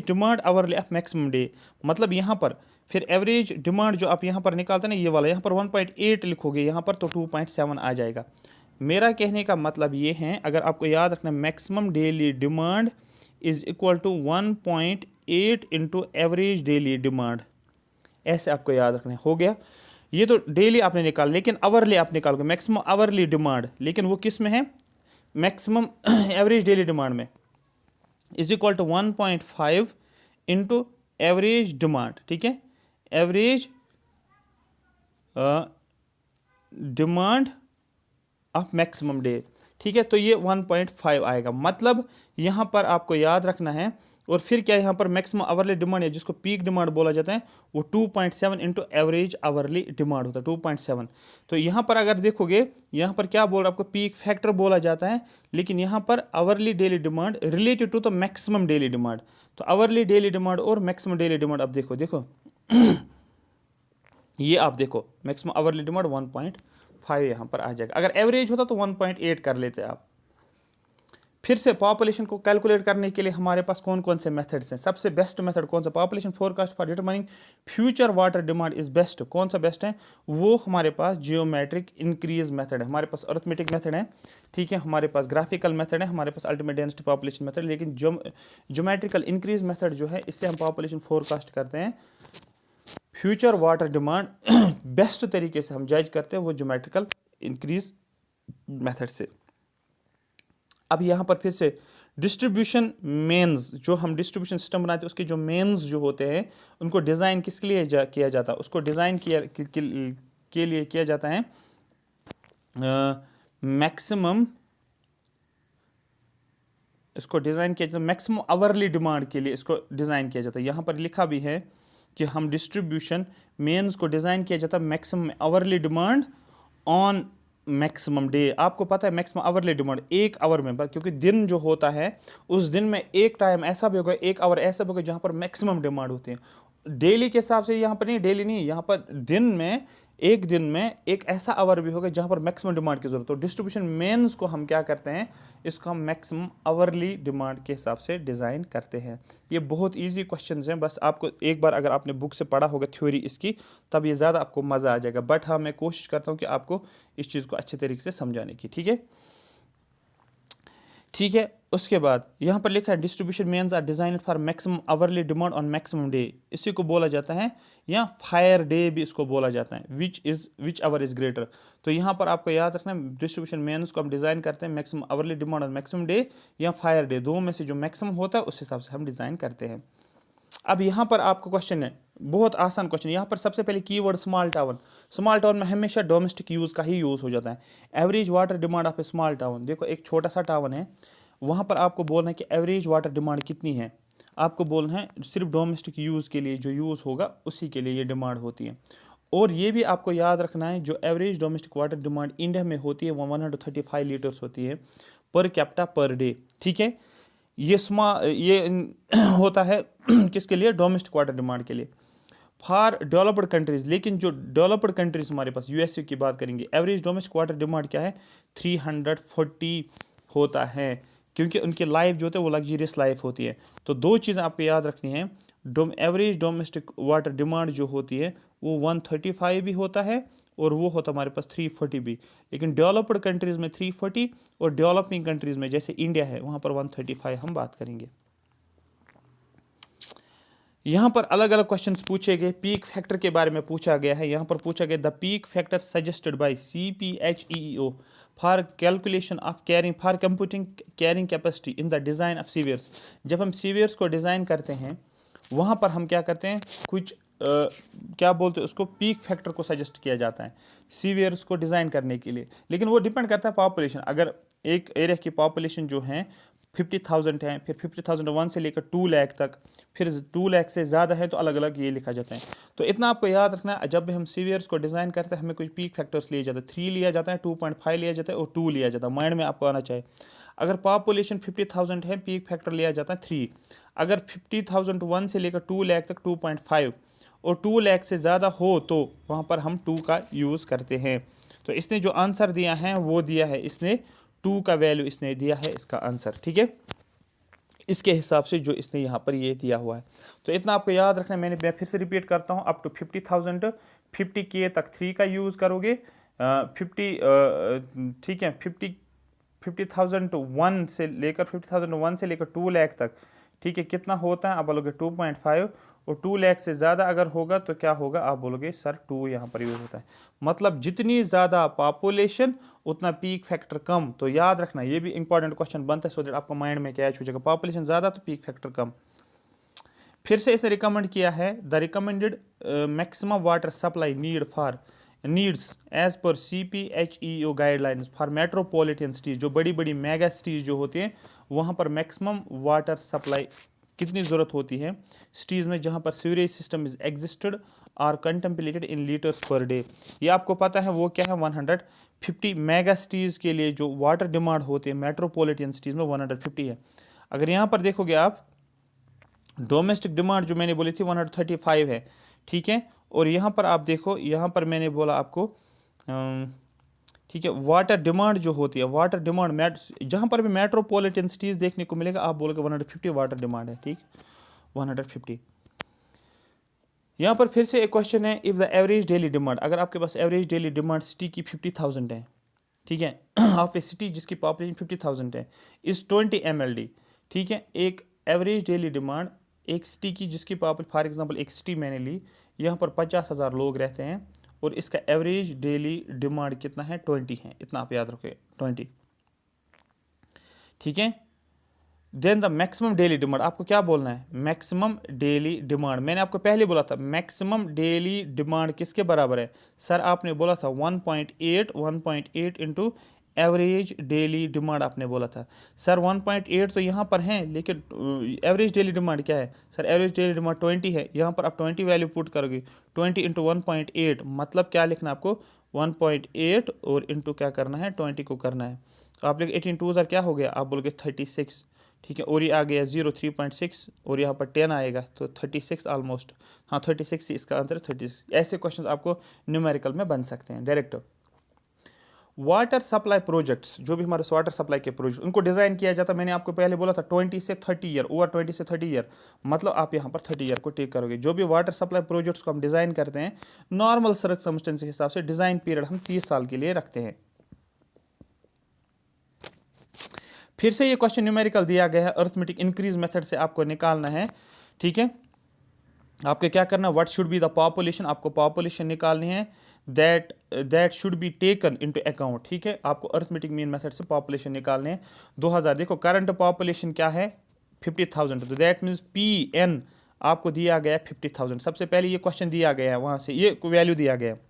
demand hourly of maximum day, मतलब यहाँ पर फिर एवरेज डिमांड जो आप यहाँ पर निकालते हैं ना, ये वाला यहाँ पर 1.8 लिखोगे, यहाँ पर तो 2.7 आ जाएगा। मेरा कहने का मतलब ये है, अगर आपको याद रखना, maximum daily demand is equal to 1.8 into average daily demand, ऐसे आपको याद रखना। हो गया, ये तो डेली आपने निकाल, लेकिन आवरली आप निकालोगे, मैक्सिमम आवरली डिमांड, लेकिन वो किस में है, मैक्सिमम एवरेज डेली डिमांड में, is equal to 1.5 into average demand. ठीक है, average demand of maximum day. ठीक है, तो ये 1.5 आएगा। मतलब यहाँ पर आपको याद रखना है। और फिर क्या, यहाँ पर मैक्सिमम आवरली डिमांड है, जिसको पीक डिमांड बोला जाता है, वो 2.7 इंटू एवरेज आवरली डिमांड होता है, 2.7। तो यहाँ पर अगर देखोगे, यहाँ पर क्या बोल रहा है आपको, पीक फैक्टर बोला जाता है, लेकिन यहाँ पर hourly daily demand related to the maximum daily demand. तो आवरली डेली डिमांड और मैक्सिमम डेली डिमांड, अब देखो ये आप देखो, मैक्सिमम आवरली डिमांड 1.5 यहाँ पर आ जाएगा। अगर एवरेज होता तो 1.8 कर लेते आप। फिर से पॉपुलेशन को कैलकुलेट करने के लिए हमारे पास कौन कौन से मेथड्स हैं। सबसे बेस्ट मेथड कौन सा, population forecast for determining future water demand is best. कौन सा बेस्ट है, वो हमारे पास जियोमेट्रिक इंक्रीज मेथड है, हमारे पास अरिथमेटिक मेथड है, ठीक है, हमारे पास ग्राफिकल मेथड है, हमारे पास अल्टीमेट डेंसिटी पॉपुलेशन मेथड। लेकिन ज्योमेट्रिकल इंक्रीज मेथड जो है, इससे हम पॉपुलेशन फोरकास्ट करते हैं, फ्यूचर वाटर डिमांड बेस्ट तरीके से हम जज करते हैं वो ज्योमेट्रिकल इंक्रीज मेथड से। अब यहाँ पर फिर से डिस्ट्रीब्यूशन मेन्स, जो हम डिस्ट्रीब्यूशन सिस्टम बनाते हैं, उसके जो मेन्स जो होते हैं, उनको डिज़ाइन किसके लिए किया जाता है, उसको डिज़ाइन के लिए किया जाता है मैक्सिमम, इसको डिज़ाइन किया जाता है मैक्सिमम आवरली डिमांड के लिए, इसको डिज़ाइन किया जाता है। यहाँ पर लिखा भी है कि हम डिस्ट्रीब्यूशन मेन्स को डिज़ाइन किया जाता है maximum hourly demand on maximum day. आपको पता है मैक्सिमम आवरली डिमांड 1 आवर में, क्योंकि दिन जो होता है उस दिन में एक टाइम ऐसा भी होगा, 1 आवर ऐसा भी होगा जहाँ पर मैक्सिमम डिमांड होती है। डेली के हिसाब से यहाँ पर नहीं, डेली नहीं, यहाँ पर दिन में, एक दिन में एक ऐसा आवर भी होगा जहाँ पर मैक्सिमम डिमांड की जरूरत हो। डिस्ट्रीब्यूशन मेन्स को हम क्या करते हैं, इसको हम मैक्सिमम आवरली डिमांड के हिसाब से डिज़ाइन करते हैं। ये बहुत इजी क्वेश्चंस हैं, बस आपको एक बार अगर आपने बुक से पढ़ा होगा थ्योरी इसकी, तब ये ज़्यादा आपको मज़ा आ जाएगा। बट हाँ, मैं कोशिश करता हूँ कि आपको इस चीज़ को अच्छे तरीके से समझाने की। ठीक है, ठीक है। उसके बाद यहाँ पर लिखा है distribution mains are design for maximum hourly demand on maximum day, इसी को बोला जाता है या फायर डे भी इसको बोला जाता है, विच आवर इज ग्रेटर। तो यहाँ पर आपको याद रखना है डिस्ट्रीब्यूशन मेन्स को हम डिज़ाइन करते हैं maximum hourly demand on maximum day या फायर डे, दो में से जो मैक्सिमम होता है उस हिसाब से हम डिज़ाइन करते हैं। अब यहाँ पर आपको क्वेश्चन है, बहुत आसान क्वेश्चन। यहाँ पर सबसे पहले keyword small town. Small town में हमेशा डोमेस्टिक यूज़ का ही यूज़ हो जाता है। Average water demand of A small town, देखो एक छोटा सा टाउन है, वहाँ पर आपको बोलना है कि एवरेज वाटर डिमांड कितनी है। आपको बोलना है सिर्फ डोमेस्टिक यूज़ के लिए जो यूज़ होगा उसी के लिए ये डिमांड होती है। और ये भी आपको याद रखना है जो average domestic water demand India में होती है वो 135 लीटर्स होती है पर कैपिटा पर डे। ठीक है, ये होता है किसके लिए, डोमेस्टिक वाटर डिमांड के लिए। फॉर डेवलप्ड कंट्रीज, लेकिन जो डेवलप्ड कंट्रीज हमारे पास यूएसए की बात करेंगे, एवरेज डोमेस्टिक वाटर डिमांड क्या है 340 होता है, क्योंकि उनकी लाइफ जो होती है वो लग्जरियस लाइफ होती है। तो दो चीज़ें आपको याद रखनी है, एवरेज डोमेस्टिक वाटर डिमांड जो होती है वो 135 भी होता है और वो होता है हमारे पास 340 भी। लेकिन डेवलप्ड कंट्रीज़ में 340 और डेवलपिंग कंट्रीज़ में जैसे इंडिया है वहाँ पर 135 हम बात करेंगे। यहाँ पर अलग अलग क्वेश्चंस पूछे गए, पीक फैक्टर के बारे में पूछा गया है। यहाँ पर पूछा गया the peak factor suggested by CPHEEO for calculation of carrying for computing carrying capacity in the design of sewers. जब हम सीवियर्स को डिज़ाइन करते हैं वहाँ पर हम क्या करते हैं, कुछ क्या बोलते हैं उसको, पीक फैक्टर को सजेस्ट किया जाता है सीवियर्स को डिज़ाइन करने के लिए। लेकिन वो डिपेंड करता है पॉपुलेशन। अगर एक एरिया की पॉपुलेशन जो है 50,000 है, फिर 50,001 से लेकर 2 लाख तक, फिर 2 लाख से ज़्यादा है तो अलग अलग ये लिखा जाता है। तो इतना आपको याद रखना है, जब भी हम सीवियर्स को डिज़ाइन करते हैं हमें कुछ पीक फैक्टर्स लिए जाते हैं, 3 लिया जाता है, 2.5 लिया जाता है और 2 लिया जाता है। माइंड में आपको आना चाहिए, अगर पॉपुलेशन 50,000 है पीक फैक्टर लिया जाता है 3, अगर 50,001 से लेकर 2 लाख तक 2.5 और 2 लाख से ज़्यादा हो तो वहाँ पर हम 2 का यूज़ करते हैं। तो इसने जो आंसर दिया है वो दिया है, इसने 2 का वैल्यू इसने दिया है इसका आंसर। ठीक है, इसके हिसाब से जो इसने यहाँ पर ये दिया हुआ है। तो इतना आपको याद रखना है। मैं फिर से रिपीट करता हूँ, अप टू 50,000 50K तक 3 का यूज़ करोगे, 50 ठीक है 50,001 से लेकर 50,001 से लेकर 2 लाख तक, ठीक है, कितना होता है आप बोलोगे 2.5, और 2 लाख से ज़्यादा अगर होगा तो क्या होगा, आप बोलोगे सर 2 यहाँ पर यूज़ होता है। मतलब जितनी ज़्यादा पॉपुलेशन उतना पीक फैक्टर कम। तो याद रखना ये भी इंपॉर्टेंट क्वेश्चन बनता है, सो दैट आपको माइंड में कैच हो जाएगा, पॉपुलेशन ज़्यादा तो पीक फैक्टर कम। फिर से इसने रिकमेंड किया है the recommended maximum water supply needs as per CPHEO guidelines for metropolitan cities. जो बड़ी बड़ी मेगा सिटीज़ जो होती हैं वहाँ पर मैक्सिमम वाटर सप्लाई कितनी ज़रूरत होती है सिटीज़ में जहाँ पर sewerage system is existed or contemplated in litres per day. ये आपको पता है वो क्या है, 150 मेगा सिटीज़ के लिए जो वाटर डिमांड होती है मेट्रोपॉलिटन सिटीज़ में 150 है। अगर यहाँ पर देखोगे आप डोमेस्टिक डिमांड जो मैंने बोली थी 135 है, ठीक है, और यहाँ पर आप देखो, यहाँ पर मैंने बोला आपको ठीक है वाटर डिमांड जो होती है, वाटर डिमांड जहाँ पर भी मेट्रोपॉलिटन सिटीज़ देखने को मिलेगा आप बोलोगे 150 वाटर डिमांड है, ठीक 150। यहाँ पर फिर से एक क्वेश्चन है, if the average daily demand, अगर आपके पास एवरेज डेली डिमांड सिटी की 50,000 है, ठीक है, ऑफ ए सिटी जिसकी पॉपुलेशन 50,000 है, इस 20 MLD, ठीक है, एक एवरेज डेली डिमांड एक सिटी की जिसकी पॉपुलेशन, फॉर एग्जांपल एक सिटी मैंने ली, यहाँ पर 50,000 लोग रहते हैं और इसका एवरेज डेली डिमांड कितना है 20 है, इतना आप याद रखोगे 20, ठीक है। Then the maximum daily demand, आपको क्या बोलना है, मैक्सिमम डेली डिमांड। मैंने आपको पहले बोला था मैक्सिमम डेली डिमांड किसके बराबर है, सर आपने बोला था 1.8 इंटू एवरेज डेली डिमांड आपने बोला था। सर 1.8 तो यहाँ पर है, लेकिन एवरेज डेली डिमांड क्या है, सर एवरेज डेली डिमांड 20 है, यहाँ पर आप 20 वैल्यू पुट करोगे, 20 इंटू 1.8 मतलब क्या लिखना आपको 1.8 और इंटू क्या करना है 20 को करना है। तो आप लोग 18 2 क्या हो गया, आप बोलोगे 36, ठीक है, और ये आ गया 0 3.6 और यहाँ पर 10 आएगा तो 36 ऑलमोस्ट, हाँ 36 इसका आंसर 36। ऐसे क्वेश्चन आपको न्यूमेरिकल में बन सकते हैं डायरेक्ट। वाटर सप्लाई प्रोजेक्ट्स, जो भी हमारे वाटर सप्लाई के प्रोजेक्ट उनको डिज़ाइन किया जाता है, मैंने आपको पहले बोला था 20 से 30 ईयर, ओवर 20 से 30 ईयर, मतलब आप यहाँ पर 30 ईयर को टेक करोगे। जो भी वाटर सप्लाई प्रोजेक्ट्स को हम डिज़ाइन करते हैं नॉर्मल सर्कमस्टेंस के हिसाब से डिज़ाइन पीरियड हम 30 साल के लिए रखते हैं। फिर से ये क्वेश्चन न्यूमेरिकल दिया गया है, अर्थमेटिक इंक्रीज मेथड से आपको निकालना है, ठीक है। आपको क्या करना, what should be the population, आपको पॉपुलेशन निकालनी है, that should be taken into account, ठीक है। आपको अर्थमेटिक मीन मेथड से पॉपुलेशन निकालने हैं 2000। देखो करंट पॉपुलेशन क्या है 50,000, तो दैट मीन्स पी एन आपको दिया गया है 50,000। सबसे पहले ये क्वेश्चन दिया गया है, वहाँ से ये वैल्यू दिया गया है।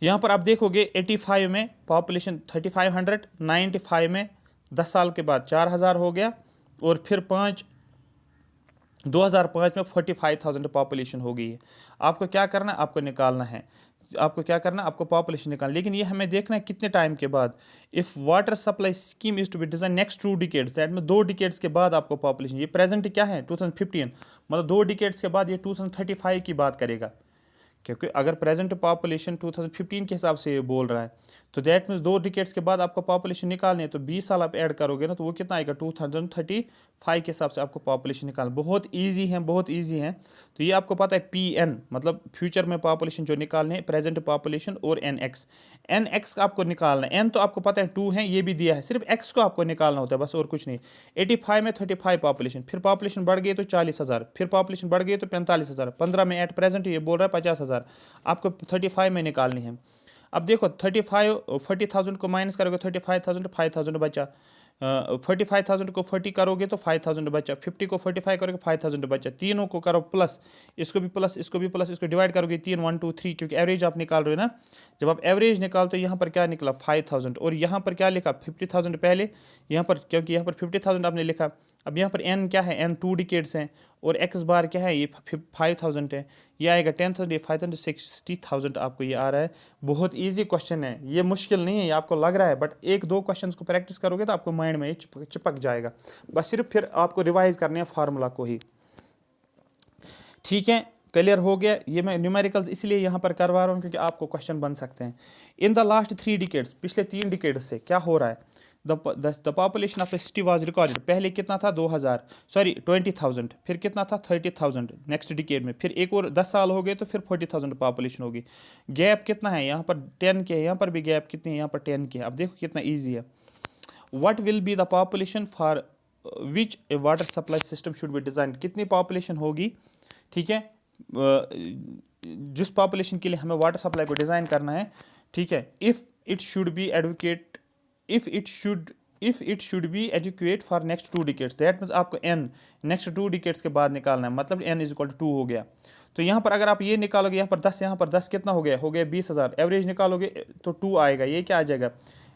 यहाँ पर आप देखोगे 85 में पॉपुलेशन 3500, 95 में 10 साल के बाद 4000 हो गया, और फिर 2005 में 45,000 पॉपुलेशन हो गई है। आपको क्या करना है, आपको निकालना है, आपको क्या करना है, आपको पॉपुलेशन निकालना। लेकिन ये हमें देखना है कितने टाइम के बाद। If water supply scheme is to be design next 2 decades, that में 2 डिकेड्स के बाद आपको पॉपुलेशन, ये प्रेजेंट क्या है 2015, मतलब 2 डिकेड्स के बाद ये 2035 की बात करेगा। क्योंकि अगर प्रेजेंट पॉपुलेशन 2015 के हिसाब से ये बोल रहा है, तो दैट मीन्स 2 डिकेड्स के बाद आपको पॉपुलेशन निकालनी है, तो 20 साल आप ऐड करोगे ना, तो वो कितना आएगा 2035 के हिसाब से आपको पॉपुलेशन निकालना। बहुत इजी है, बहुत इजी है। तो ये आपको पता है पी एन मतलब फ्यूचर में पॉपुलेशन जो निकालने है, प्रेजेंट पॉपुलेशन और एन एक्स आपको निकालना है। एन तो आपको पता है 2 है, ये भी दिया है, सिर्फ एक्स को आपको निकालना होता है बस, और कुछ नहीं। 85 में 35 पॉपुलेशन, फिर पॉपुलेशन बढ़ गई तो 40,000, फिर पॉपुलेशन बढ़ गई तो 45,000, 15 में एट प्रेजेंट ये बोल रहा है 50,000, आपको 35 में निकालनी है। अब देखो 40,000 को माइनस करोगे 35,000, 5,000 बचा। 45,000 को 40 करोगे तो 5,000 बचा। 50 को 45 करोगे 5,000 बचा। तीनों को करो प्लस, इसको भी प्लस, इसको भी प्लस, इसको डिवाइड करोगे 3, 1, 2, 3, क्योंकि एवरेज आप निकाल रहे हो ना। जब आप एवरेज निकालते हो यहाँ पर क्या निकला 5,000, और यहाँ पर क्या लिखा 50,000 पहले, यहाँ पर क्योंकि यहाँ पर 50,000 आपने लिखा। अब यहाँ पर एन क्या है, एन 2 डिकेड्स हैं, और एक्स बार क्या है, ये 5,000 है, ये आएगा 10,000, ये 5,000, 60,000 आपको ये आ रहा है। बहुत इजी क्वेश्चन है, ये मुश्किल नहीं है, ये आपको लग रहा है, बट 1-2 क्वेश्चंस को प्रैक्टिस करोगे तो आपको माइंड में ये चिपक जाएगा। बस सिर्फ फिर आपको रिवाइज करने हैं फार्मूला को ही, ठीक है। क्लियर हो गया। ये मैं न्यूमेरिकल्स इसलिए यहाँ पर करवा रहा हूँ क्योंकि आपको क्वेश्चन बन सकते हैं। इन द लास्ट 3 डिकेड्स, पिछले 3 डिकेड्स से क्या हो रहा है, the population of a city was recorded. पहले कितना था 20,000, फिर कितना था 30,000 नेक्स्ट डिकेड में, फिर एक और 10 साल हो गए तो फिर 40,000 पॉपुलेशन होगी। गैप कितना है, यहाँ पर 10 के है, यहाँ पर भी गैप कितनी है, यहाँ पर 10 के है। अब देखो कितना ईजी है। What will be the population for which A water supply system should be design, कितनी पॉपुलेशन होगी, ठीक है, जिस पॉपुलेशन के लिए हमें वाटर सप्लाई को डिज़ाइन करना है, ठीक है। If it should be educate for next 2 decades, that means आपको एन नेक्स्ट 2 डिकेड्स के बाद निकालना है, मतलब एन इज इक्वल टू 2 हो गया। तो यहाँ पर अगर आप ये निकालोगे, यहाँ पर 10, यहाँ पर 10 कितना हो गया 20,000। एवरेज निकालोगे तो 2 आएगा, ये क्या आ जाएगा,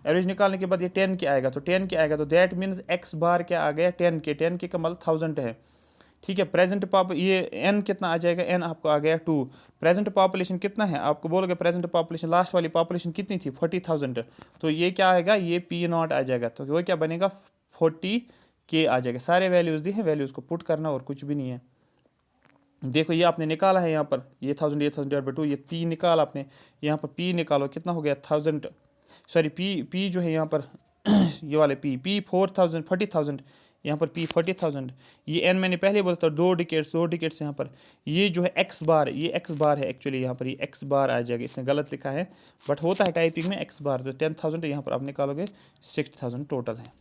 एवरेज निकालने के बाद ये 10 के आएगा, तो 10 के आएगा, तो दैट मीन्स एक्स बार क्या आ गया 10 के का मतलब 1000 है, ठीक है। प्रेजेंट ये एन कितना आ जाएगा, एन आपको आ गया 2। प्रेजेंट पॉपुलेशन कितना है, आपको बोलोगे प्रेजेंट पॉपुलेशन लास्ट वाली पॉपुलेशन कितनी थी 40,000, तो ये क्या आएगा, ये पी नॉट आ जाएगा, तो वो क्या बनेगा 40 के आ जाएगा। सारे वैल्यूज़ दी हैं, वैल्यूज़ को पुट करना और कुछ भी नहीं है। देखो ये आपने निकाला है, यहाँ पर ये 1000/2, ये पी निकाला आपने, यहाँ पर पी निकालो कितना हो गया 1000, सॉरी पी जो है यहाँ पर ये वाले पी 40,000, यहाँ पर पी 40,000। ये एन मैंने पहले बोला था 2 डिकेट्स यहाँ पर। ये जो है एक्स बार, ये एक्स बार है एक्चुअली, यहाँ पर ये एक्स बार आ जाएगा, इसने गलत लिखा है बट होता है टाइपिंग में एक्स बार। तो 10,000 यहाँ पर आप निकालोगे 60,000 टोटल है।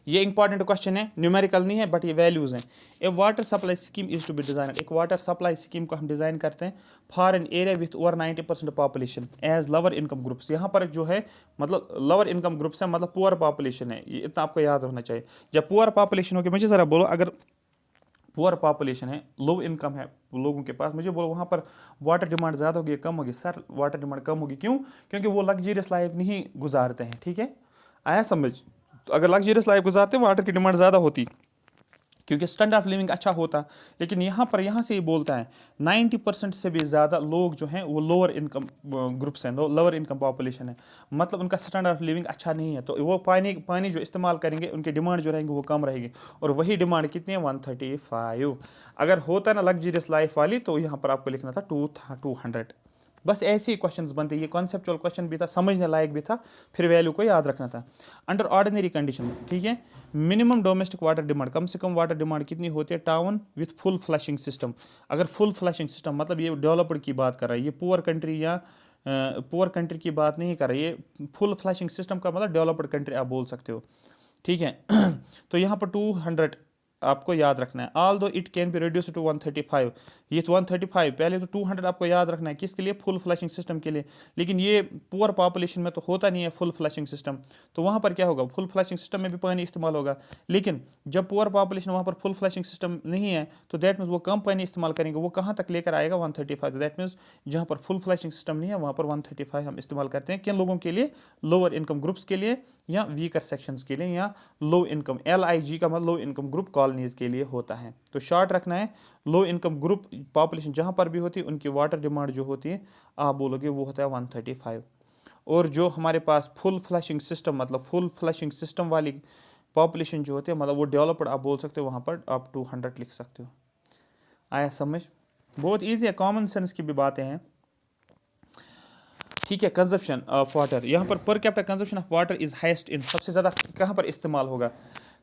ये इंपॉर्टेंट क्वेश्चन है, न्यूमेरिकल नहीं है बट ये वैल्यूज़ हैं। A water supply scheme is to be design, एक वाटर सप्लाई स्कीम को हम डिज़ाइन करते हैं for an area with over 90% population as lower income groups. यहाँ पर जो है मतलब लोअर इनकम ग्रुप्स है, मतलब पुअर पॉपुलेशन है, ये इतना आपको याद रखना चाहिए। जब पुअर पॉपुलेशन होगी, मुझे ज़रा बोलो, अगर पुअर पॉपुलेशन है, लो इनकम है लोगों के पास, मुझे बोलो वहाँ पर वाटर डिमांड ज़्यादा होगी कम होगी, सर वाटर डिमांड कम होगी, क्यों, क्योंकि वो लग्जरियस लाइफ नहीं गुजारते हैं, ठीक है, आया समझ। तो अगर लग्जरियस लाइफ गुजारते वाटर की डिमांड ज़्यादा होती क्योंकि स्टैंडर्ड ऑफ लिविंग अच्छा होता। लेकिन यहाँ से ये बोलता है 90% से भी ज़्यादा लोग जो हैं वो लोअर इनकम ग्रुप्स हैं, लोअर इनकम पॉपुलेशन है, मतलब उनका स्टैंडर्ड ऑफ लिविंग अच्छा नहीं है, तो वो पानी जो इस्तेमाल करेंगे उनकी डिमांड जो रहेंगे वो कम रहेगी। और वही डिमांड कितनी है 135। अगर होता ना लग्जरियस लाइफ वाली तो यहाँ पर आपको लिखना था 200। बस ऐसे ही क्वेश्चंस बनते, ये कॉन्सेप्चुअल क्वेश्चन भी था, समझने लायक भी था, फिर वैल्यू को याद रखना था। अंडर ऑर्डिनरी कंडीशन, ठीक है, मिनिमम डोमेस्टिक वाटर डिमांड, कम से कम वाटर डिमांड कितनी होती है town with full flushing system. अगर फुल फ्लशिंग सिस्टम मतलब ये डेवलप्ड की बात कर रहा है, ये पुअर कंट्री या पुअर कंट्री की बात नहीं कर रही, ये फुल फ्लैशिंग सिस्टम का मतलब डेवलप्ड कंट्री आप बोल सकते हो, ठीक है। तो यहाँ पर 200 आपको याद रखना है, although it can be reduce to 135, ये 135 पहले तो 200 आपको याद रखना है किसके लिए, फुल फ्लैशिंग सिस्टम के लिए, लेकिन ये पुअर पॉपुलेशन में तो होता नहीं है फुल फ्लैशिंग सिस्टम, तो वहाँ पर क्या होगा, फुल फ्लैशिंग सिस्टम में भी पानी इस्तेमाल होगा, लेकिन जब पुअर पॉपुलेशन वहाँ पर फुल फ्लैशिंग सिस्टम नहीं है तो दैट मीन्स वो कम पानी इस्तेमाल करेंगे, वो कहाँ तक लेकर आएगा 135, तो दैट मीन्स जहाँ पर फुल फ्लैशिंग सिस्टम नहीं है वहाँ पर 135 हम इस्तेमाल करते हैं, किन लोगों के लिए, लोअर इनकम ग्रुप्स के लिए या वीकर सेक्शंस के लिए, या लो इनकम, LIG का मतलब लो इनकम ग्रुप कॉलोनीज के लिए होता है। तो शॉर्ट रखना है, लो इनकम ग्रुप पॉपुलेशन जहाँ पर भी होती है उनकी वाटर डिमांड जो होती है आप बोलोगे वो होता है 135, और जो हमारे पास फुल फ्लशिंग सिस्टम मतलब फुल फ्लशिंग सिस्टम वाली पॉपुलेशन जो होती है मतलब वो डेवलप्ड आप बोल सकते हो, वहाँ पर आप 200 लिख सकते हो। आया समझ, बहुत ईजी है, कॉमन सेंस की भी बातें हैं, ठीक है। कंजप्शन ऑफ वाटर, यहाँ per capita consumption of water is highest in, सबसे ज़्यादा कहाँ पर इस्तेमाल होगा,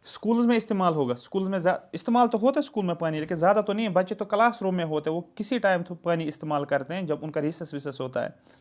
स्कूल्स में इस्तेमाल होगा, स्कूल्स में इस्तेमाल तो होता है स्कूल में पानी, लेकिन ज़्यादा तो नहीं है, बच्चे तो क्लासरूम में होते हैं, वो किसी टाइम तो पानी इस्तेमाल करते हैं जब उनका रिसेस विसेस होता है।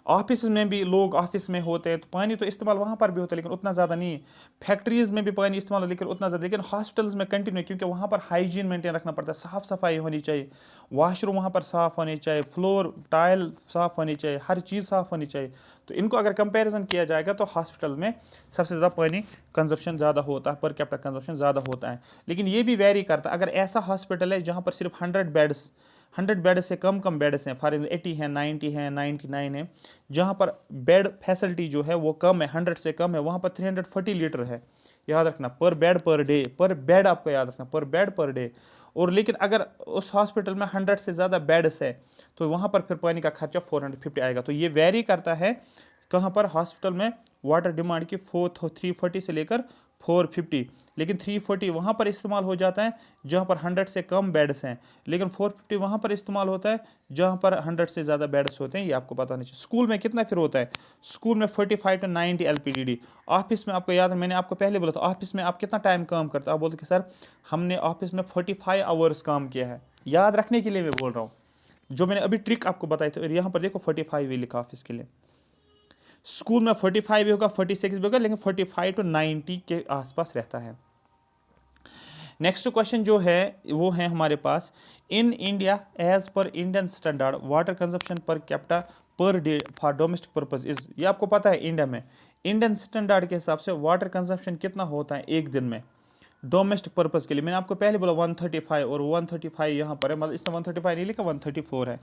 ऑफिस में भी लोग ऑफिस में होते हैं तो पानी तो इस्तेमाल वहाँ पर भी होता है लेकिन उतना ज़्यादा नहीं है, फैक्ट्रीज़ में भी पानी इस्तेमाल हो लेकिन उतना ज़्यादा, लेकिन हॉस्पिटल्स में कंटिन्यू, क्योंकि वहाँ पर हाइजीन मेंटेन रखना पड़ता है, साफ़ सफाई होनी चाहिए, वॉशरूम वहाँ पर साफ़ होनी चाहिए, फ्लोर टाइल साफ़ होनी चाहिए, हर चीज़ साफ़ होनी चाहिए, तो इनको अगर कंपैरिजन किया जाएगा तो हॉस्पिटल में सबसे ज़्यादा पानी कंजप्शन ज़्यादा होता है, पर कैपिटा कंजप्शन ज़्यादा होता है, लेकिन ये भी वेरी करता है। अगर ऐसा हॉस्पिटल है जहाँ पर सिर्फ 100 बेड से कम बेड्स हैं, फॉर एग्जाम्पल 80 है, 90 है, 99 है, जहाँ पर बेड फैसिलिटी जो है वो कम है, 100 से कम है, वहाँ पर 340 लीटर है, याद रखना, पर बेड पर डे, पर बेड आपको याद रखना, पर बेड पर डे। और लेकिन अगर उस हॉस्पिटल में 100 से ज़्यादा बेड्स है तो वहाँ पर फिर पानी का खर्चा 450 आएगा। तो ये वेरी करता है कहाँ पर, हॉस्पिटल में वाटर डिमांड की 340 से लेकर 450, लेकिन 340 वहाँ पर इस्तेमाल हो जाता है जहाँ पर 100 से कम बेड्स हैं, लेकिन 450 वहाँ पर इस्तेमाल होता है जहाँ पर 100 से ज़्यादा बेड्स होते हैं, ये आपको पता नहीं चाहिए। स्कूल में कितना फिर होता है, स्कूल में 45 to 90 LPDD। ऑफिस में आपको याद है, मैंने आपको पहले बोला था ऑफिस में आप कितना टाइम काम करते हो, आप बोलते कि सर हमने ऑफिस में 45 आवर्स काम किया है, याद रखने के लिए मैं बोल रहा हूँ, जो मैंने अभी ट्रिक आपको बताई थी, यहाँ पर देखो 45 ही लिखा ऑफिस के लिए, स्कूल में 45 भी होगा, 46 भी होगा, लेकिन 45 to 90 के आसपास रहता है। नेक्स्ट क्वेश्चन जो है वो है हमारे पास, in India as per Indian standard water consumption per capita per day for domestic purpose is, ये आपको पता है इंडिया में इंडियन स्टैंडर्ड के हिसाब से वाटर कंजप्शन कितना होता है एक दिन में डोमेस्टिक पर्पज़ के लिए। मैंने आपको पहले बोला 135, और 135 यहाँ पर है, मतलब इसमें 135 नहीं लिखा, 134 है,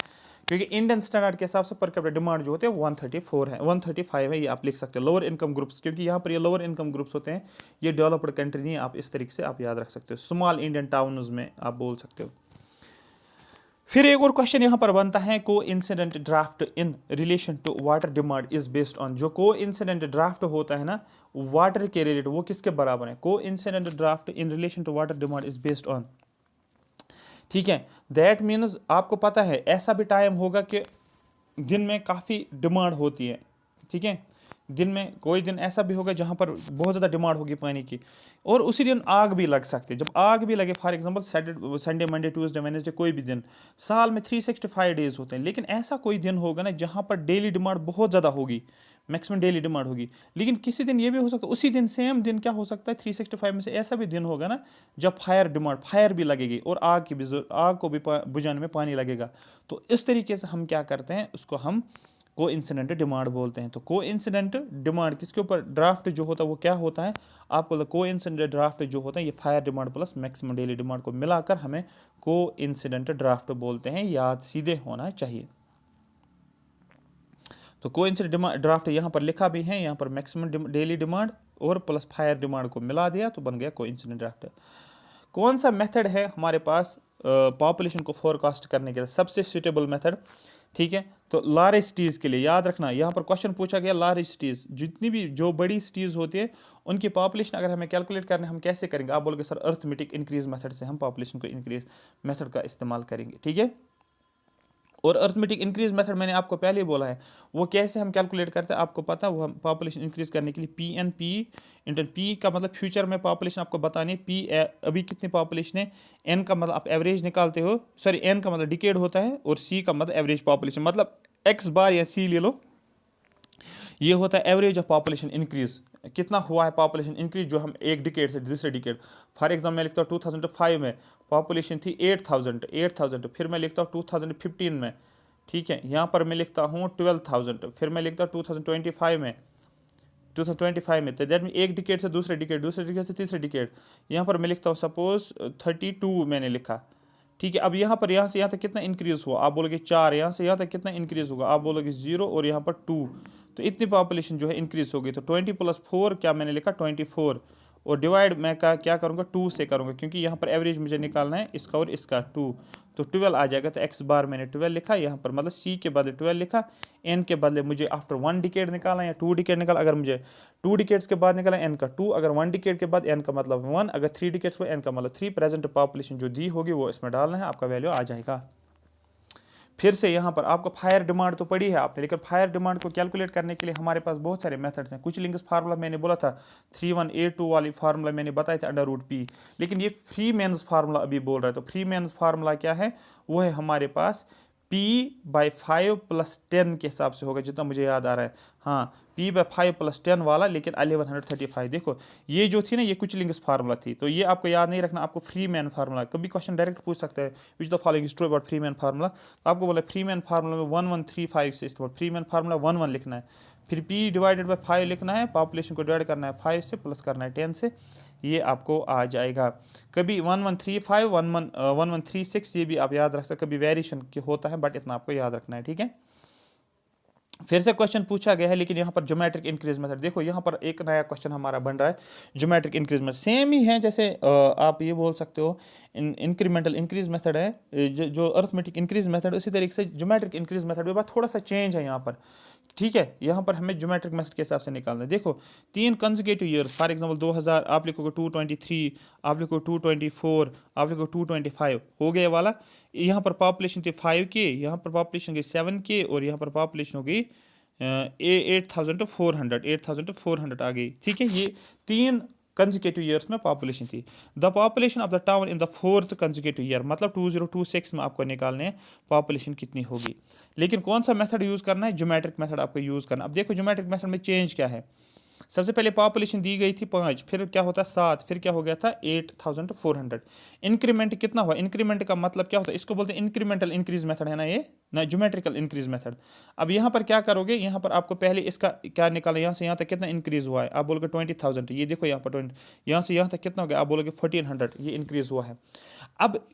क्योंकि इंडियन स्टैंडर्ड के हिसाब से पर कैपिटा डिमांड जो होते हैं 134 है, 135 है, ये आप लिख सकते हो। लोअर इनकम ग्रुप्स, क्योंकि यहाँ पर ये लोअर इनकम ग्रुप्स होते हैं, ये डेवलप्ड कंट्री नहीं है, आप इस तरीके से आप याद रख सकते हो, स्मॉल इंडियन टाउन्स में आप बोल सकते हो। फिर एक और क्वेश्चन यहाँ पर बनता है, coincident draft in relation to water demand is based on, जो को इंसिडेंट ड्राफ्ट होता है ना वाटर के रिलेटेड, वो किसके बराबर है, coincident draft in relation to water demand is based on, ठीक है। दैट मीन्स आपको पता है ऐसा भी टाइम होगा कि दिन में काफ़ी डिमांड होती है, ठीक है, दिन में कोई दिन ऐसा भी होगा जहाँ पर बहुत ज़्यादा डिमांड होगी पानी की, और उसी दिन आग भी लग सकती है। जब आग भी लगे, for example Sunday Monday Tuesday Wednesday, कोई भी दिन, साल में 365 डेज होते हैं, लेकिन ऐसा कोई दिन होगा ना जहाँ पर डेली डिमांड बहुत ज़्यादा होगी, मैक्सिमम डेली डिमांड होगी, लेकिन किसी दिन ये भी हो सकता है, उसी दिन सेम दिन क्या हो सकता है 365 में से ऐसा भी दिन होगा ना जब फायर भी लगेगी और आग को भी बुझाने में पानी लगेगा। तो इस तरीके से हम क्या करते हैं, उसको हम को इंसिडेंट डिमांड बोलते हैं। तो को इंसिडेंट डिमांड किसके ऊपर, ड्राफ्ट जो होता है वो क्या होता है, आपको को इंसिडेंट ड्राफ्ट जो होता है ये fire demand plus maximum daily demand को मिलाकर हमें को इंसिडेंट ड्राफ्ट बोलते हैं, याद सीधे होना चाहिए। तो को इंसिडेंट ड्राफ्ट यहाँ पर लिखा भी है, यहाँ पर मैक्सिमम डेली डिमांड और प्लस फायर डिमांड को मिला दिया तो बन गया को इंसिडेंट ड्राफ्ट। कौन सा मेथड है हमारे पास पॉपुलेशन को फोरकास्ट करने के लिए सबसे सूटेबल मेथड, ठीक है। तो लार्ज सिटीज़ के लिए याद रखना, यहाँ पर क्वेश्चन पूछा गया लार्ज सिटीज़, जितनी भी जो बड़ी सिटीज़ होती है उनकी पॉपुलेशन अगर हमें कैलकुलेट करने हम कैसे करेंगे, आप बोलोगे सर अर्थमेटिक इंक्रीज मेथड से हम पॉपुलेशन को इंक्रीज मेथड का इस्तेमाल करेंगे, ठीक है। और अर्थमेटिक इंक्रीज मेथड मैंने आपको पहले ही बोला है, वो कैसे हम कैलकुलेट करते हैं आपको पता है, वो हम पॉपुलेशन इंक्रीज करने के लिए PNP इंटू P का मतलब फ्यूचर में पॉपुलेशन आपको बतानी है, P अभी कितनी पॉपुलेशन है, N का मतलब आप एवरेज निकालते हो, सॉरी N का मतलब डिकेड होता है और C का मतलब एवरेज पॉपुलेशन, मतलब एक्स बार या सी ले लो, ये होता है एवरेज ऑफ पॉपुलेशन इंक्रीज, कितना हुआ है पॉपुलेशन इंक्रीज जो हम एक डिकेड से दूसरे डिकेड। फॉर एग्जाम्पल मैं लिखता हूँ 2005 में पॉपुलेशन थी 8,000, फिर मैं लिखता हूँ 2015 में, ठीक है, यहाँ पर मैं लिखता हूँ 12,000, फिर मैं लिखता हूँ 2025 में, तो दैट मीन एक डिकेड से दूसरे डिकेड, दूसरे डिकेड से तीसरे डिकेड, यहाँ पर मैं लिखता हूँ सपोज 32 मैंने लिखा, ठीक है। अब यहाँ से यहाँ तक कितना इंक्रीज हुआ, आप बोलोगे 4, यहाँ से यहाँ तक कितना इंक्रीज होगा, आप बोलोगे 0 और यहाँ पर 2, तो इतनी पॉपुलेशन जो है इंक्रीज होगी। तो 20 + 4 क्या मैंने लिखा 24, और डिवाइड मैं क्या करूँगा 2 से करूँगा, क्योंकि यहाँ पर एवरेज मुझे निकालना है इसका और इसका 2, तो 12 आ जाएगा। तो एक्स बार मैंने 12 लिखा यहाँ पर, मतलब सी के बदले 12 लिखा, एन के बदले मुझे आफ्टर 1 डिकेड निकालना या 2 डिकेड निकाला, अगर मुझे 2 डिकेड्स के बाद निकाला एन का 2, अगर 1 डिकेड के बाद एन का मतलब 1, अगर 3 डिकेड्स को एन का मतलब 3, प्रेजेंट पॉपुलेशन जो दी होगी वो इसमें डालना है, आपका वैल्यू आ जाएगा। फिर से यहाँ पर आपको फायर डिमांड तो पड़ी है आपने, लेकिन फायर डिमांड को कैलकुलेट करने के लिए हमारे पास बहुत सारे मेथड्स हैं। कुछ लिंक्स फार्मूला मैंने बोला था 3182 वाली फार्मूला मैंने बताया था √p, लेकिन ये फ्रीमैन्स फार्मूला अभी बोल रहा है। तो फ्रीमैन्स फार्मूला क्या है, वो है हमारे पास p/5 + 10 के हिसाब से होगा, जितना मुझे याद आ रहा है। हाँ, p/5 + 10 वाला, लेकिन 1135। देखो ये जो थी ना, ये कुछ लिंक्स फार्मूला थी, तो ये आपको याद नहीं रखना, आपको फ्री मैन फार्मूला, कभी क्वेश्चन डायरेक्ट पूछ सकते हैं which the following is true about free man formula, तो आपको बोला फ्री मैन फार्मूला में 1135 से इस्तेमाल, फ्री मैन फार्मूला 11 लिखना है, फिर p/5 लिखना है, पॉपुलेशन को डिवाइड करना है 5 से, प्लस करना है 10 से, ये आपको आ जाएगा। कभी 1135 1136 ये भी आप याद रख सकते, कभी वेरिएशन होता है, बट इतना आपको याद रखना है, ठीक है। फिर से क्वेश्चन पूछा गया है, लेकिन यहाँ पर ज्योमेट्रिक इंक्रीज मेथड, देखो यहाँ पर एक नया क्वेश्चन हमारा बन रहा है। ज्योमेट्रिक इंक्रीज मेथड सेम ही है, जैसे आप ये बोल सकते हो इंक्रीमेंटल इंक्रीज मेथड है, जो अर्थमेटिक इंक्रीज मेथड, उसी तरीके से ज्योमेट्रिक इंक्रीज मेथड में थोड़ा सा चेंज है यहाँ पर, ठीक है। यहाँ पर हमें ज्योमेट्रिक मेथड के हिसाब से निकालना है। देखो 3 कंसेक्यूटिव ईयर्स, फॉर एग्जांपल 2000 आप लिखोगे 223, आप लिखो 224, आप लिखो 225, हो गया वाला। यहाँ पर पॉपुलेशन थी 5K, यहाँ पर पॉपुलेशन गई 7K, और यहाँ पर पॉपुलेशन हो गई 8,400 आ गई, ठीक है। ये 3 कंसेक्यूटिव ईयर्स में पॉपुलेशन थी। The population of the town in the 4th consecutive year, मतलब 2026 में आपको निकालने हैं पॉपुलेशन कितनी होगी। लेकिन कौन सा मेथड यूज़ करना है, ज्योमेट्रिक मेथड आपको यूज़ करना। अब देखो ज्योमेट्रिक मेथड में चेंज क्या है, सबसे पहले पॉपुलेशन दी गई थी 5, फिर क्या होता है 7, फिर क्या हो गया था 8,400। इंक्रीमेंट कितना हुआ, इंक्रीमेंट का मतलब क्या होता है, इसको बोलते हैं इंक्रीमेंटल इंक्रीज मेथड है ना, ये ना ज्योमेट्रिकल इंक्रीज मेथड। अब यहाँ पर क्या करोगे, यहाँ पर आपको पहले इसका क्या निकाला, यहाँ से यहाँ तक कितना इंक्रीज हुआ है, आप बोलोगे 20,000, ये देखो यहाँ पर 20, यहाँ से यहाँ तक कितना हो गया, आप बोलोगे 1,400, ये इंक्रीज हुआ है। अब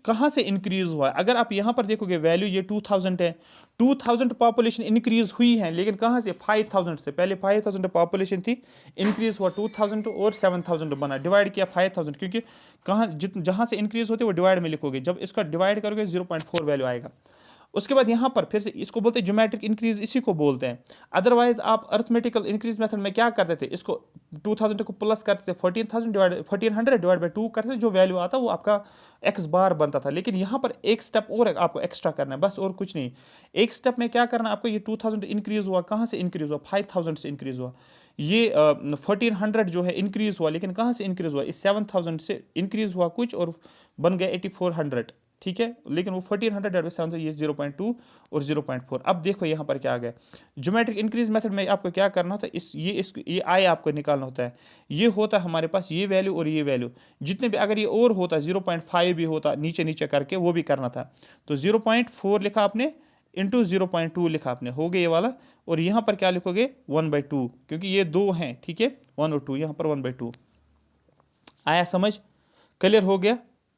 कहाँ से इंक्रीज हुआ है, अगर आप यहाँ पर देखोगे वैल्यू ये 2000 है, 2000 पॉपुलेशन इंक्रीज हुई है, लेकिन कहाँ से 5000 से, पहले 5000 पॉपुलेशन थी, इंक्रीज हुआ 2000 और 7000 बना, डिवाइड किया 5000, क्योंकि कहाँ जहाँ से इंक्रीज होते वो डिवाइड में लिखोगे, जब इसका डिवाइड करोगे 0.4 वैल्यू आएगा। उसके बाद यहाँ पर फिर से इसको बोलते हैं ज्योमेट्रिक इंक्रीज, इसी को बोलते हैं। अदरवाइज आप अर्थमेटिकल इंक्रीज मेथड में क्या करते थे, इसको 2000 को प्लस करते थे, 1400 डिवाइड बाई 2 करते थे, जो वैल्यू आता वो आपका एक्स बार बनता था। लेकिन यहाँ पर एक स्टेप और आपको एक्स्ट्रा करना है, बस और कुछ नहीं। एक स्टेप में क्या करना है आपको, ये 2000 इंक्रीज हुआ, कहाँ से इंक्रीज हुआ, 5000 से इंक्रीज हुआ। ये 1400 जो है इंक्रीज हुआ, लेकिन कहाँ से इंक्रीज हुआ, इस 7000 से इंक्रीज हुआ कुछ और बन गया 8400, ठीक है। लेकिन वो 1400 ये 0.2 और 0.4। अब देखो यहाँ पर क्या आ गया, ज्योमेट्रिक इंक्रीज मेथड में आपको क्या करना होता है, ये आई आपको निकालना होता है। ये होता है हमारे पास ये वैल्यू और ये वैल्यू, जितने भी, अगर ये और होता 0.5 भी होता नीचे नीचे करके, वो भी करना था। तो 0.4 लिखा आपने, इंटू 0.2 लिखा आपने, हो गया ये वाला। और यहाँ पर क्या लिखोगे 1/2, क्योंकि ये 2 हैं, ठीक है, 1 और 2, यहाँ पर 1/2 आया। समझ क्लियर हो गया,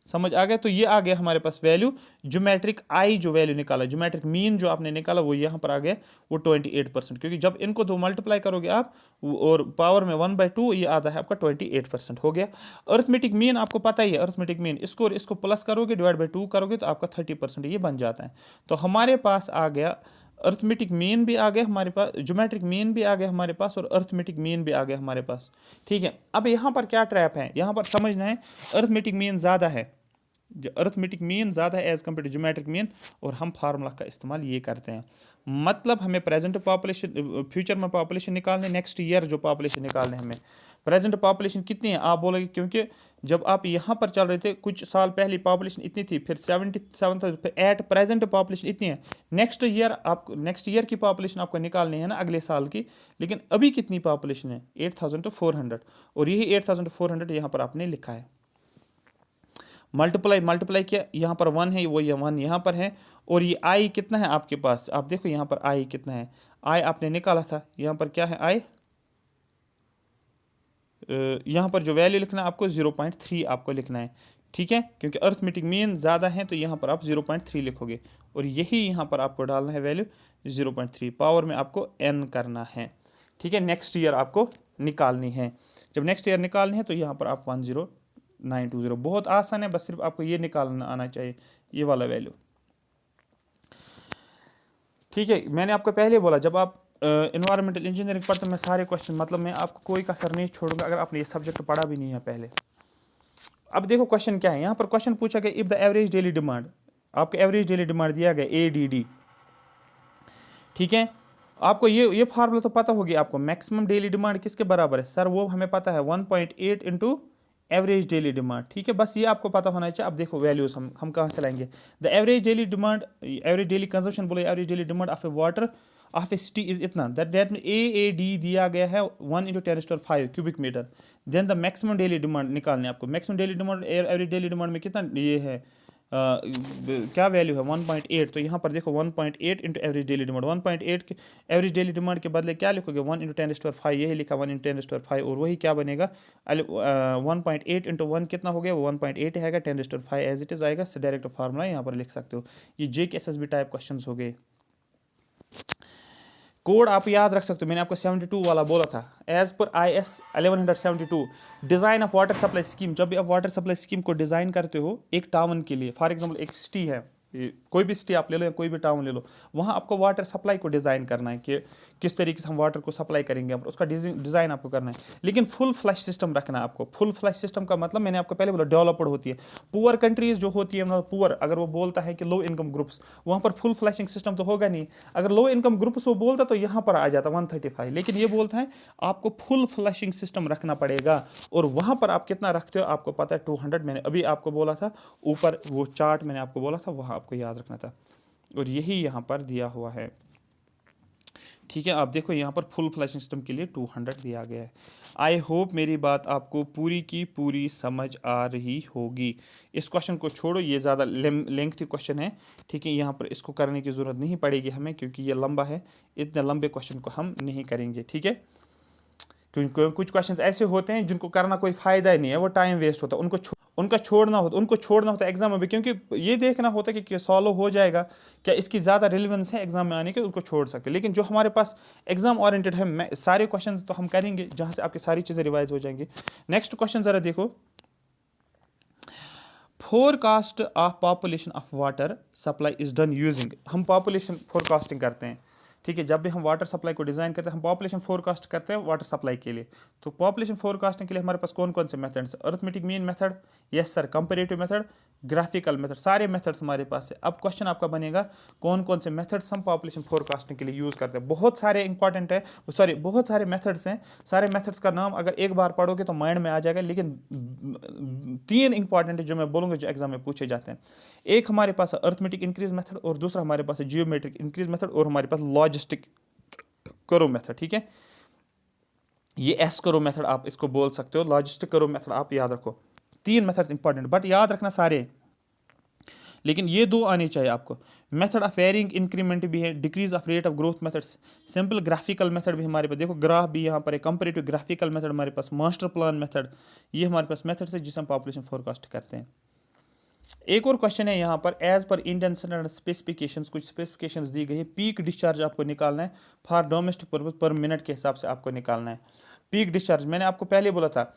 समझ आ गया। तो ये आ गया हमारे पास वैल्यू, ज्योमेट्रिक आई जो वैल्यू निकाला, ज्योमेट्रिक मीन जो आपने निकाला वो यहाँ पर आ गया, वो 28%, क्योंकि जब इनको 2 मल्टीप्लाई करोगे आप और पावर में 1/2, ये आता है आपका 28% हो गया। अर्थमेटिक मीन आपको पता ही है, अर्थमेटिक मीन इसको और इसको प्लस करोगे, डिवाइड बाई 2 करोगे, तो आपका 30% ये बन जाता है। तो हमारे पास आ गया अर्थमेटिक मीन भी आ गया हमारे पास, ज्योमेट्रिक मीन भी आ गया हमारे पास, और अर्थमेटिक मीन भी आ गया हमारे पास, ठीक है। अब यहाँ पर क्या ट्रैप है, यहाँ पर समझना है, अर्थमेटिक मीन ज़्यादा है, जो अर्थमेटिक मीन ज़्यादा है as compare to geometric mean, और हम फार्मूला का इस्तेमाल ये करते हैं। मतलब हमें प्रेजेंट पॉपुलेशन, फ्यूचर में पॉपुलेशन निकालने, नेक्स्ट ईयर जो पॉपुलेशन निकालने हमें। प्रेजेंट पॉपुलेशन कितनी है आप बोलोगे, क्योंकि जब आप यहाँ पर चल रहे थे कुछ साल पहले पॉपुलेशन इतनी थी, फिर 77 था, फिर एट प्रेजेंट पॉपुलेशन इतनी है। नेक्स्ट ईयर की पॉपुलेशन आपको निकालनी है ना, अगले साल की। लेकिन अभी कितनी पॉपुलेशन है, 8400, और यही 8400 यहाँ पर आपने लिखा है। मल्टीप्लाई किया, यहाँ पर 1 है, वो ये 1 यहाँ पर है, और ये आई कितना है आपके पास, आप देखो यहाँ पर आई कितना है। आई आपने निकाला था, यहाँ पर क्या है आई, यहाँ पर जो वैल्यू लिखना है आपको 0.3 आपको लिखना है, ठीक है, क्योंकि अर्थमेटिक मीन ज़्यादा है तो यहाँ पर आप 0.3 लिखोगे, और यही यहाँ पर आपको डालना है वैल्यू 0.3, पावर में आपको n करना है, ठीक है। नेक्स्ट ईयर आपको निकालनी है, जब नेक्स्ट ईयर निकालनी है तो यहाँ पर आप 10920, बहुत आसान है, बस सिर्फ आपको ये निकालना आना चाहिए, ये वाला वैल्यू, ठीक है। मैंने आपको पहले बोला जब आप इन्वायरमेंटल इंजीनियरिंग पढ़ते, मैं सारे क्वेश्चन, मतलब मैं आपको कोई कसर नहीं छोड़ूंगा अगर आपने ये सब्जेक्ट पढ़ा भी नहीं है पहले। अब देखो क्वेश्चन क्या है, यहाँ पर क्वेश्चन पूछा गया if the average daily demand, आपको एवरेज डेली डिमांड दिया गया ADD, ठीक है। आपको ये फार्मूला तो पता होगी आपको, मैक्सिमम डेली डिमांड किसके बराबर है सर, वो हमें पता है 1.8 इंटू एवरेज डेली डिमांड, ठीक है, बस ये आपको पता होना चाहिए। अब देखो वैल्यूज हम कहाँ से लाएंगे, the average daily demand, average daily consumption बोले, average daily demand of a water of a city is इतना, दैट में AAD दिया गया है 1 × 10⁵ cubic metre. Then the maximum daily demand निकालने आपको, maximum daily demand average daily demand में कितना ये है, क्या वैल्यू है 1.8, तो यहाँ पर देखो 1.8 इंटू एवरेज डेली डिमांड, 1.8 के एवरेज डेली डिमांड के बदले क्या लिखोगे 1 × 10⁵, यही लिखा 1 × 10⁵, और वही क्या बनेगा 1.8 इंटू 1 कितना हो गया, 1.8 है, 10⁵ एज इट इज आएगा, डायरेक्ट फार्मूला यहाँ पर लिख सकते हो। ये JKSSB टाइप क्वेश्चन हो गए। कोड आप याद रख सकते हो, मैंने आपको 72 वाला बोला था, as per IS 1172 design of water supply scheme. जब भी आप वाटर सप्लाई स्कीम को डिज़ाइन करते हो एक टाउन के लिए, फॉर एग्जांपल एक सिटी है, कोई भी सिटी आप ले लो या कोई भी टाउन ले लो, वहाँ आपको वाटर सप्लाई को डिज़ाइन करना है कि किस तरीके से हम वाटर को सप्लाई करेंगे, उसका डिज़ाइन आपको करना है। लेकिन फुल फ्लैश सिस्टम रखना है आपको। फुल फ्लैश सिस्टम का मतलब मैंने आपको पहले बोला डेवलप्ड होती है, पुअर कंट्रीज जो होती है, मतलब पुअर अगर वो बोलता है कि लो इनकम ग्रुप्स, वहाँ पर फुल फ्लैशिंग सिस्टम तो होगा नहीं। अगर लो इनकम ग्रुप्स वो बोलता तो यहाँ पर आ जाता 135, लेकिन ये बोलता है आपको फुल फ्लैशिंग सिस्टम रखना पड़ेगा, और वहाँ पर आप कितना रखते हो आपको पता है 200, मैंने अभी आपको बोला था, ऊपर वो चार्ट मैंने आपको बोला था, वहाँ आपको याद रखना था, और यही यहाँ पर दिया हुआ है, ठीक है। आप देखो यहाँ पर फुल फ्लैशिंग सिस्टम के लिए 200 दिया गया है। आई होप मेरी बात आपको पूरी की पूरी समझ आ रही होगी। इस क्वेश्चन को छोड़ो, ये ज़्यादा लेंथी क्वेश्चन है, ठीक है, यहाँ पर इसको करने की ज़रूरत नहीं पड़ेगी हमें, क्योंकि ये लंबा है, इतने लंबे क्वेश्चन को हम नहीं करेंगे, ठीक है। क्योंकि कुछ क्वेश्चंस ऐसे होते हैं जिनको करना कोई फ़ायदा ही नहीं है, वो टाइम वेस्ट होता है, उनको छोड़ना होता है एग्जाम में भी, क्योंकि ये देखना होता है कि सॉल्व हो जाएगा क्या, इसकी ज़्यादा रिलेवेंस है एग्जाम में आने के, उसको छोड़ सकते हैं। लेकिन जो हमारे पास एग्जाम ओरिएंटेड है, सारे क्वेश्चंस तो हम करेंगे जहाँ से आपकी सारी चीज़ें रिवाइज हो जाएंगी। नेक्स्ट क्वेश्चन ज़रा देखो, forecast of population of water supply is done using, हम पॉपुलेशन फोरकास्टिंग करते हैं, ठीक है। जब भी हम वाटर सप्लाई को डिज़ाइन करते हैं हम पॉपुलेशन फोरकास्ट करते हैं वाटर सप्लाई के लिए। तो पॉपुलेशन फोरकास्टिंग के लिए हमारे पास कौन कौन से methods, arithmetic mean method, yes sir, comparative method, graphical method, सारे मेथड्स हमारे पास है। अब क्वेश्चन आपका बनेगा कौन कौन से मेथड्स हम पॉपुलेशन फोरकास्टिंग के लिए यूज़ करते हैं। बहुत सारे इंपॉर्टेंट है, बहुत सारे मेथड्स हैं, सारे मेथड्स का नाम अगर एक बार पढ़ोगे तो माइंड में आ जाएगा, लेकिन 3 इंपॉर्टेंट है जो मैं बोलूँगा जो एग्जाम में पूछे जाते हैं। एक हमारे पास है अर्थमेटिक इंक्रीज मेथड, और दूसरा हमारे पास है जियोमेट्रिक इंक्रीज मेथड, और हमारे पास लॉजिस्टिक करो मेथड, ठीक है। ये एस करो मेथड आप इसको बोल सकते हो, लॉजिस्टिक करो मेथड आप याद रखो। 3 मेथड्स इंपॉर्टेंट, बट याद रखना सारे, लेकिन ये 2 आने चाहिए आपको। मेथड ऑफ वेरिंग इंक्रीमेंट भी है, decrease of rate of growth methods, simple graphical method भी हमारे पास, देखो ग्राफ भी यहाँ पर है, कंपैरेटिव ग्राफिकल मेथड हमारे पास, मास्टर प्लान मेथड, ये हमारे पास मेथड्स है जिससे हम पॉपुलेशन फोरकास्ट करते हैं। एक और क्वेश्चन है यहाँ पर, as per Indian standard specifications, कुछ स्पेसिफिकेशंस दी गई है, पीक डिस्चार्ज आपको निकालना है for domestic purpose per minute के हिसाब से आपको निकालना है। पीक डिस्चार्ज मैंने आपको पहले बोला था,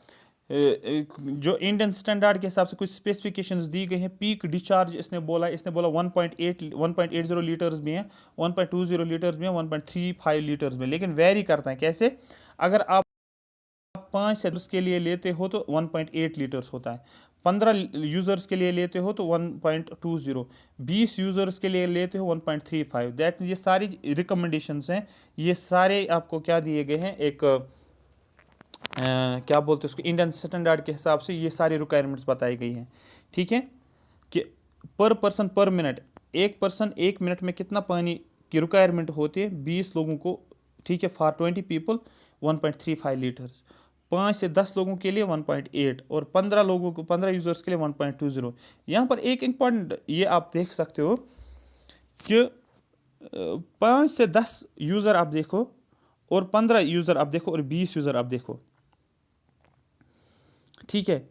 जो इंडियन स्टैंडर्ड के हिसाब से कुछ स्पेसिफिकेशंस दी गई हैं। पीक डिस्चार्ज इसने बोला 1.80 लीटर्स भी हैं, 1.20 लीटर्स भी हैं, 1.35 लीटर्स में, लेकिन वेरी करता है कैसे, अगर आप आप 5 से 10 के लिए लेते हो तो 1.8 लीटर्स होता है, 15 यूज़र्स के लिए लेते हो तो 1.20, 20 यूज़र्स के लिए लेते हो 1.35। दैट ये सारी रिकमेंडेशंस हैं, ये सारे आपको क्या दिए गए हैं, एक क्या बोलते हैं उसको, इंडियन स्टैंडर्ड के हिसाब से ये सारी रिक्वायरमेंट्स बताई गई हैं। ठीक है, कि पर पर्सन पर मिनट, एक पर्सन 1 मिनट में कितना पानी की रिक्वायरमेंट होती है 20 लोगों को। ठीक है, फॉर 20 पीपल 1.35 लीटर्स, 5 से 10 लोगों के लिए 1.8 और 15 लोगों को, 15 यूज़र्स के लिए 1.20। यहाँ पर एक इम्पॉर्टेंट ये आप देख सकते हो कि 5 से 10 यूज़र आप देखो और 15 यूज़र आप देखो और 20 यूज़र आप देखो। ठीक है,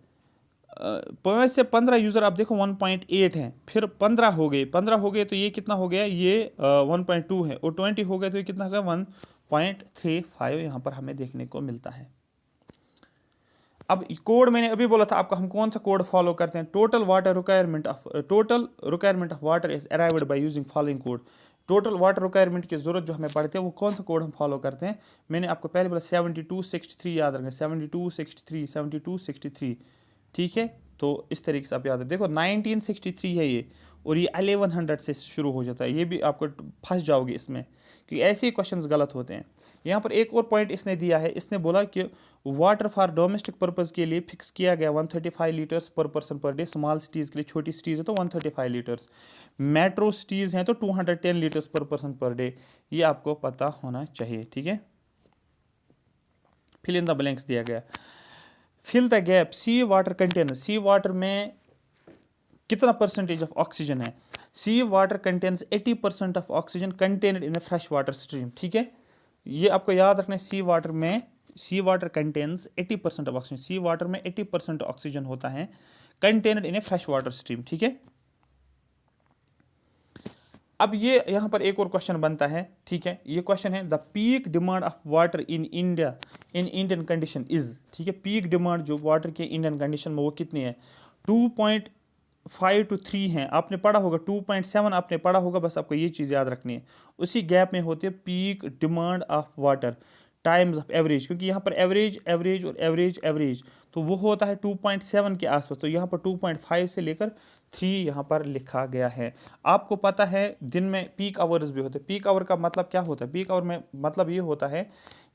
5 से 15 यूज़र आप देखो 1.8 हैं, फिर 15 हो गए तो ये कितना हो गया, ये 1.2 है, और 20 हो गए तो ये कितना होगा 1.35 यहाँ पर हमें देखने को मिलता है। अब कोड मैंने अभी बोला था आपको, हम कौन सा कोड फॉलो करते हैं, total requirement of water is arrived by using following code. Total water requirement की ज़रूरत जो हमें पड़ती है वो कौन सा कोड हम फॉलो करते हैं, मैंने आपको पहले बोला 7263 याद रखें, 7263। ठीक है, तो इस तरीके से आप याद है, देखो 1963 है ये, और ये 1100 से शुरू हो जाता है, ये भी आपको फंस जाओगे इसमें, क्योंकि ऐसे ही क्वेश्चंस गलत होते हैं। यहाँ पर एक और पॉइंट इसने दिया है, इसने बोला कि वाटर फॉर डोमेस्टिक पर्पज़ के लिए फिक्स किया गया 135 लीटर्स पर person per day, small cities के लिए, छोटी सिटीज़ है तो 135 लीटर्स, मेट्रो सिटीज़ हैं तो 210 लीटर्स पर पर्सन पर डे, ये आपको पता होना चाहिए। ठीक है, फिल इन द ब्लैंक्स दिया गया, fill the gap, sea water containers, sea water में कितना परसेंटेज ऑफ ऑक्सीजन है, sea water contains 80% of oxygen contained in a fresh water stream. ठीक है, ये आपको याद रखना है, sea water contains 80% of oxygen, sea water में 80% ऑक्सीजन होता है contained in a fresh water stream. ठीक है, अब ये यहाँ पर एक और क्वेश्चन बनता है। ठीक है, ये क्वेश्चन है, the peak demand of water in India in Indian condition is. ठीक है, पीक डिमांड जो वाटर के इंडियन कंडीशन में वो कितनी है, 2.5 to 3 हैं, आपने पढ़ा होगा 2.7 आपने पढ़ा होगा, बस आपको ये चीज़ याद रखनी है। उसी गैप में होती है peak demand of water times of average, क्योंकि यहाँ पर एवरेज और एवरेज तो वो होता है 2.7 के आसपास, तो यहाँ पर 2.5 से लेकर 3 यहाँ पर लिखा गया है। आपको पता है दिन में पीक आवर्स भी होते हैं, पीक आवर का मतलब क्या होता है, पीक आवर में मतलब ये होता है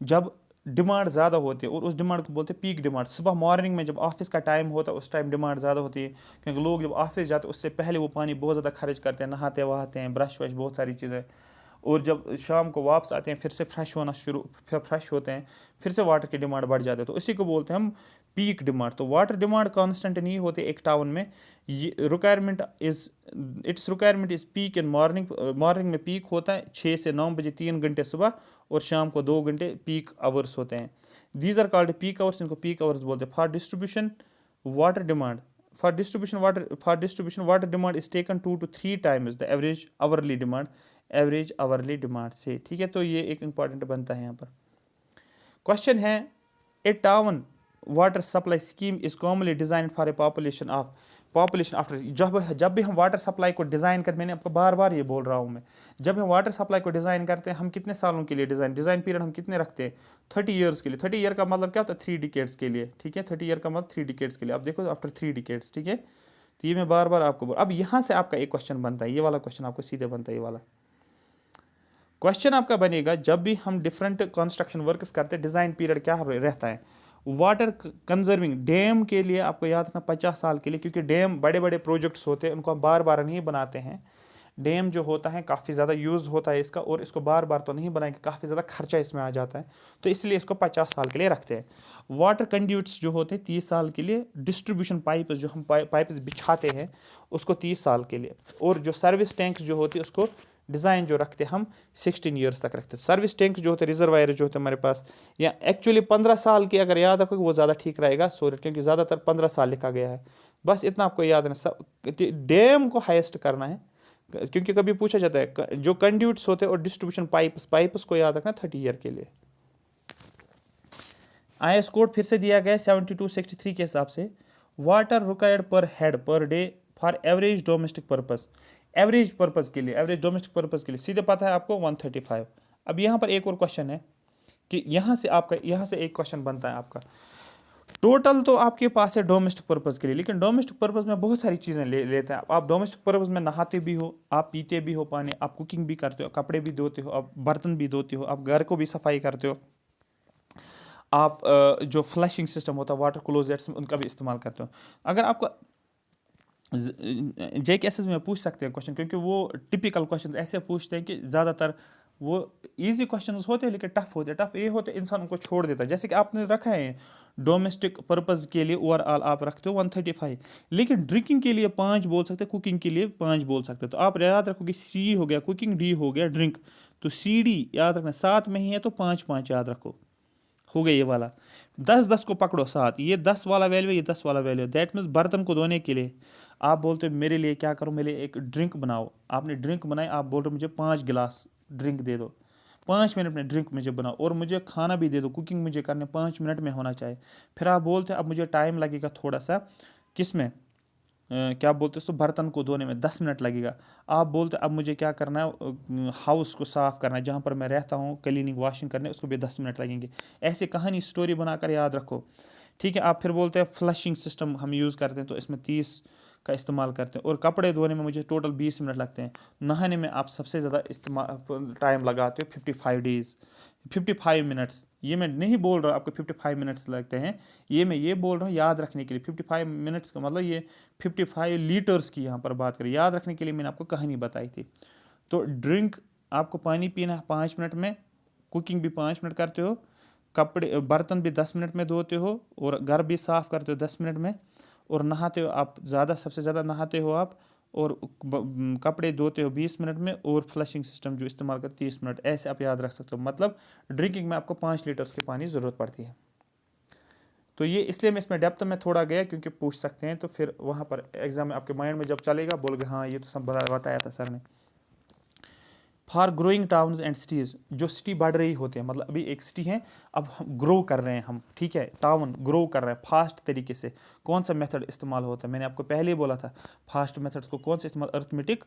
जब डिमांड ज़्यादा होती है, और उस डिमांड को बोलते हैं पीक डिमांड। सुबह मॉर्निंग में जब ऑफिस का टाइम होता है उस टाइम डिमांड ज़्यादा होती है, क्योंकि लोग जब ऑफिस जाते हैं उससे पहले वो पानी बहुत ज़्यादा खर्च करते हैं, नहाते वहाते हैं, ब्रश वश बहुत सारी चीज़ें, और जब शाम को वापस आते हैं फिर से फ्रेश होते हैं, फिर से वाटर की डिमांड बढ़ जाती है, तो इसी को बोलते हैं हम पीक डिमांड। तो वाटर डिमांड कांस्टेंट नहीं होती एक टाउन में, ये requirement is peak in morning में पीक होता है 6 से 9 बजे 3 घंटे सुबह, और शाम को 2 घंटे पीक आवर्स होते हैं। These are called peak hours, इनको पीक आवर्स बोलते हैं। For distribution water demand is taken 2 to 3 times the average hourly demand से। ठीक है, तो ये एक इंपॉर्टेंट बनता है यहाँ पर। क्वेश्चन है, a town water supply scheme is commonly design for a population after. जब भी हम वाटर सप्लाई को डिज़ाइन कर, मैंने आपको बार बार ये बोल रहा हूँ मैं, जब हम वाटर सप्लाई को डिज़ाइन करते हैं हम कितने सालों के लिए डिज़ाइन पीरियड हम कितने रखते हैं, 30 ईयर्स के लिए। 30 ईयर का मतलब क्या होता है, 3 डिकेड्स के लिए। ठीक है, 30 ईयर का मतलब 3 डिकेड्स के लिए, आप देखो आफ्टर 3 डिकेड्स। ठीक है, तो ये मैं बार बार आपको अब यहाँ से आपका एक क्वेश्चन बनता है, ये वाला क्वेश्चन आपको सीधे बनता है। ये वाला क्वेश्चन आपका बनेगा, जब भी हम डिफरेंट कंस्ट्रक्शन वर्क्स करते हैं डिज़ाइन पीरियड क्या रहता है, वाटर कंजर्विंग डैम के लिए आपको याद रखना 50 साल के लिए, क्योंकि डैम बड़े बड़े प्रोजेक्ट्स होते हैं, उनको हम बार बार नहीं बनाते हैं। डैम जो होता है काफ़ी ज़्यादा यूज़ होता है इसका, और इसको बार बार तो नहीं बनाएंगे, काफ़ी ज़्यादा खर्चा इसमें आ जाता है, तो इसलिए इसको 50 साल के लिए रखते हैं। वाटर कंड्यूट्स जो होते हैं 30 साल के लिए, डिस्ट्रीब्यूशन पाइप्स जो हम पाइप्स बिछाते हैं उसको 30 साल के लिए, और जो सर्विस टैंक्स जो होती है उसको डिज़ाइन जो रखते हैं हम 16 ईयर्स तक रखते हैं। सर्विस टैंक जो होते हैं, रिजर्वायर जो होते हैं हमारे पास, या एक्चुअली 15 साल की अगर याद रखोगे वो ज़्यादा ठीक रहेगा, सॉरी, क्योंकि ज़्यादातर 15 साल लिखा गया है। बस इतना आपको याद रखना, डैम को हाईएस्ट करना है, क्योंकि कभी पूछा जाता है जो कंड्यूट्स होते हैं और डिस्ट्रीब्यूशन पाइप्स को याद रखना 30 ईयर के लिए। IS कोड फिर से दिया गया 7263 के हिसाब से, वाटर रिक्वायर्ड पर हेड पर day for average domestic purpose, average domestic purpose के लिए सीधे पता है आपको 135। अब यहाँ पर एक और क्वेश्चन है कि यहाँ से एक क्वेश्चन बनता है आपका। टोटल तो आपके पास है डोमेस्टिक पर्पज़ के लिए, लेकिन डोमेस्टिक पर्पज़ में बहुत सारी चीज़ें लेते हैं आप डोमेस्टिक पर्पज़ में नहाते भी हो, आप पीते भी हो पानी, आप कुकिंग भी करते हो, कपड़े भी धोते हो, आप बर्तन भी धोते हो, आप घर को भी सफाई करते हो, आप जो फ्लशिंग सिस्टम होता है वाटर क्लोजेट्स में उनका भी इस्तेमाल करते हो। अगर आपको जे केसेस में पूछ सकते हैं क्वेश्चन, क्योंकि वो टिपिकल क्वेश्चन ऐसे पूछते हैं कि ज़्यादातर वो इजी क्वेश्चंस होते हैं लेकिन टफ होते हैं। टफ ये होते हैं इंसान उनको छोड़ देता है। जैसे कि आपने रखा है डोमेस्टिक पर्पज़ के लिए ओवरऑल आप रखते हो 135, लेकिन ड्रिंकिंग के लिए 5 बोल सकते हैं, कुकिंग के लिए 5 बोल सकते हैं। तो आप याद रखोगे सी हो गया कुकिंग, डी हो गया ड्रिंक, तो सी डी याद रखना, 7 में ही है तो 5 5 याद रखो, हो गया ये वाला। 10 10 को पकड़ो साथ, ये 10 वाला वैल्यू, ये 10 वाला वैल्यू। दैट मीन्स बर्तन को धोने के लिए आप बोलते हो मेरे लिए क्या करो, मेरे लिए एक ड्रिंक बनाओ। आपने ड्रिंक बनाई, आप बोल रहे हो मुझे 5 गिलास ड्रिंक दे दो, 5 मिनट में ड्रिंक मुझे बनाओ, और मुझे खाना भी दे दो, कुकिंग मुझे करने 5 मिनट में होना चाहिए। फिर आप बोलते हो अब मुझे टाइम लगेगा थोड़ा सा, किस में क्या बोलते हैं, तो बर्तन को धोने में 10 मिनट लगेगा। आप बोलते अब मुझे क्या करना है, हाउस को साफ़ करना है, जहाँ पर मैं रहता हूँ क्लीनिंग वॉशिंग करने, उसको भी 10 मिनट लगेंगे। ऐसे कहानी स्टोरी बनाकर याद रखो, ठीक है। आप फिर बोलते हैं फ्लशिंग सिस्टम हम यूज़ करते हैं तो इसमें 30 का इस्तेमाल करते हैं, और कपड़े धोने में मुझे टोटल 20 मिनट लगते हैं। नहाने में आप सबसे ज़्यादा इस्तेमाल टाइम लगाते हो 55 डेज़, 55 मिनट्स। ये मैं नहीं बोल रहा आपको 55 मिनट्स लगते हैं, ये मैं ये बोल रहा हूँ याद रखने के लिए। 55 मिनट्स का मतलब ये 55 लीटर्स की यहाँ पर बात करें, याद रखने के लिए मैंने आपको कहानी बताई थी। तो ड्रिंक आपको पानी पीना है 5 मिनट में, कुकिंग भी 5 मिनट करते हो, कपड़े बर्तन भी 10 मिनट में धोते हो, और घर भी साफ़ करते हो 10 मिनट में, और नहाते हो आप सबसे ज़्यादा नहाते हो आप, और कपड़े धोते हो 20 मिनट में, और फ्लशिंग सिस्टम जो इस्तेमाल कर 30 मिनट। ऐसे आप याद रख सकते हो। मतलब ड्रिंकिंग में आपको 5 लीटर्स के पानी ज़रूरत पड़ती है। तो ये इसलिए मैं इसमें डेप्थ में थोड़ा गया क्योंकि पूछ सकते हैं, तो फिर वहाँ पर एग्जाम में आपके माइंड में जब चलेगा बोलोगे हाँ ये तो सब बताया था सर ने। For growing towns and cities, जो सिटी बढ़ रही होती है, मतलब अभी एक सिटी है, अब हम ग्रो कर रहे हैं हम, ठीक है, टाउन ग्रो कर रहे हैं फास्ट तरीके से, कौन सा मेथड इस्तेमाल होता है? मैंने आपको पहले ही बोला था फास्ट मेथड्स को कौन सा इस्तेमाल, अर्थमेटिक,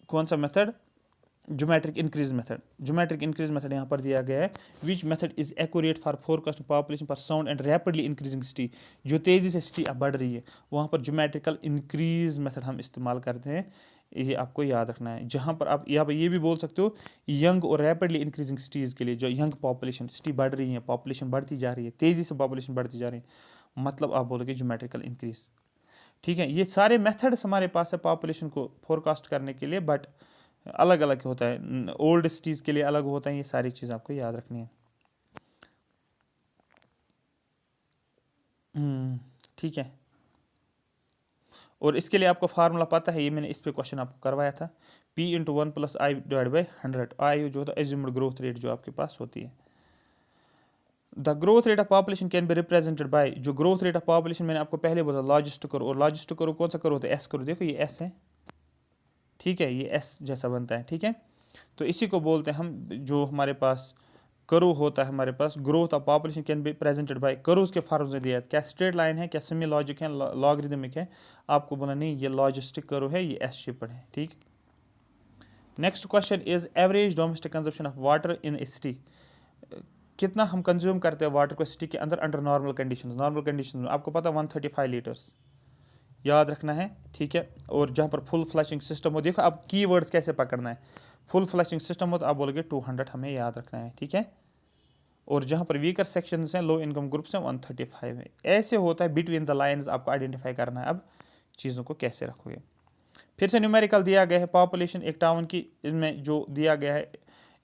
कौन सा method, geometric increase method. Geometric increase method यहाँ पर दिया गया है, which method is accurate for forecasting population for sound and rapidly increasing city. जो तेज़ी से सिटी अब बढ़ रही है वहाँ पर ज्योमेट्रिकल इंक्रीज मेथड हम इस्तेमाल करते हैं, ये आपको याद रखना है। जहाँ पर आप यहाँ पर ये भी बोल सकते हो यंग और रैपिडली इंक्रीजिंग सिटीज़ के लिए, जो यंग पॉपुलेशन सिटी बढ़ रही है, पॉपुलेशन बढ़ती जा रही है, तेज़ी से पॉपुलेशन बढ़ती जा रही है, मतलब आप बोलोगे ज्योमेट्रिकल इंक्रीज, ठीक है। ये सारे मेथड्स हमारे पास है पॉपुलेशन को फोरकास्ट करने के लिए, बट अलग अलग होता है, ओल्ड सिटीज़ के लिए अलग होता है। ये सारी चीज़ आपको याद रखनी है, ठीक है। और इसके लिए आपको फार्मूला पता है, ये मैंने इस पे क्वेश्चन आपको करवाया था, P into 1 plus I divide by 100। आई जो होता है एज्यूम्ड ग्रोथ रेट जो आपके पास होती है। The growth rate of population can be represented by, जो ग्रोथ रेट ऑफ पॉपुलेशन मैंने आपको पहले बोला लॉजिस्ट करो, और लॉजिस्ट करो कौन सा करो होता है, एस करो, देखो ये एस है, ठीक है, ये एस जैसा बनता है, ठीक है। तो इसी को बोलते हैं हम, जो हमारे पास करो होता है हमारे पास, growth of population can be presented by curves के फॉर्म में दिया है। क्या स्ट्रेट लाइन है, क्या सेमी लॉजिक है, लॉगरिदमिक है? आपको बोला नहीं ये लॉजिस्टिक करो है, ये एस शेप्ड है, ठीक। Next question is average domestic consumption of water in A city. कितना हम कंज्यूम करते हैं वाटर को सिटी के अंदर under normal conditions. Normal conditions में आपको पता 135 लीटर्स याद रखना है, ठीक है। और जहाँ पर फुल फ्लशिंग सिस्टम हो, देखो अब कीवर्ड्स कैसे पकड़ना है। फुल फ्लशिंग सिस्टम हो तो आप बोलोगे 200 हमें याद रखना है, ठीक है। और जहाँ पर वीकर सेक्शंस हैं, लो इनकम ग्रुप्स हैं, 135 है। ऐसे होता है बिटवीन द लाइंस, आपको आइडेंटिफाई करना है अब चीज़ों को कैसे रखोगे। फिर से न्यूमेरिकल दिया गया है पॉपुलेशन एक टाउन की, इसमें जो दिया गया है